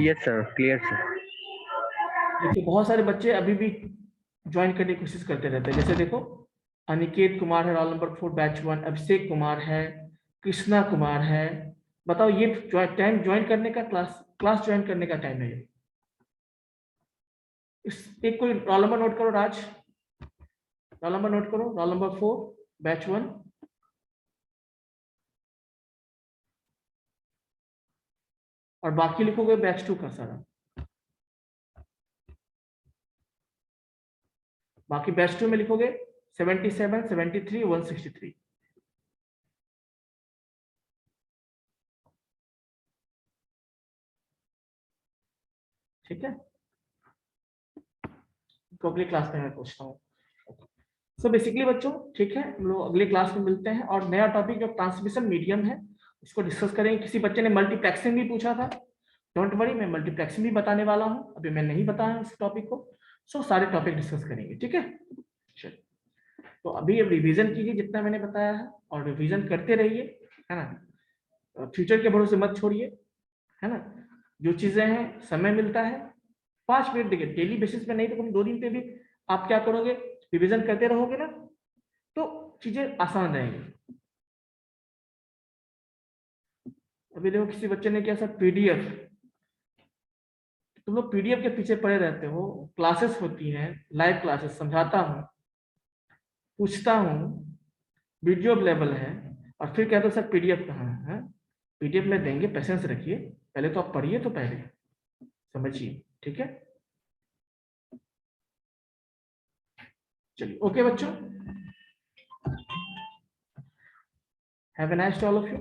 Yes sir, clear sir. देखिए बहुत सारे बच्चे अभी भी ज्वाइन करने की कोशिश करते रहते हैं, जैसे देखो अनिकेत कुमार है, roll number 4 batch 1, Abhishek Kumar है, कृष्णा कुमार है। बताओ ये टाइम ज्वाइन करने का, क्लास ज्वाइन करने का टाइम है। इस एक कोई रोल नंबर नोट करो, राज रोल नंबर नोट करो, रोल नंबर 4 बैच 1। और बाकी लिखोगे बैच 2 का सारा, बाकी बैच 2 में लिखोगे 77, 73, 163। ठीक है, तो अगली क्लास में मैं पूछता हूँ। सो बेसिकली बच्चों ठीक है, हम लोग अगली क्लास में मिलते हैं, और नया टॉपिक जो ट्रांसमिशन मीडियम है उसको डिस्कस करेंगे। किसी बच्चे ने मल्टीप्लेक्सिंग भी पूछा था, डोंट वरी, मैं मल्टीप्लेक्सिंग भी बताने वाला हूँ, अभी मैं नहीं बताया इस टॉपिक को। सो सारे टॉपिक डिस्कस करेंगे, ठीक है। चलिए, तो अभी अब रिवीजन कीजिए जितना मैंने बताया है, और रिवीजन करते रहिए, है ना। फ्यूचर के भरोसे मत छोड़िए, है ना। जो चीजें हैं समय मिलता है 5 मिनट देखिए, डेली बेसिस पे नहीं तो 2 दिन पे भी आप क्या करोगे, रिवीजन करते रहोगे ना, तो चीजें आसान रहेंगी। अभी देखो किसी बच्चे ने क्या सर पीडीएफ, तुम लोग पीडीएफ के पीछे पड़े रहते हो, क्लासेस होती हैं, लाइव क्लासेस, समझाता हूँ, पूछता हूँ, वीडियो अवेलेबल है, और फिर कहते हो सर पीडीएफ कहाँ है। पीडीएफ में देंगे, पेशेंस रखिए, पहले तो आप पढ़िए, तो पहले समझिए, ठीक है। चलिए ओके बच्चों, have a nice day all of you.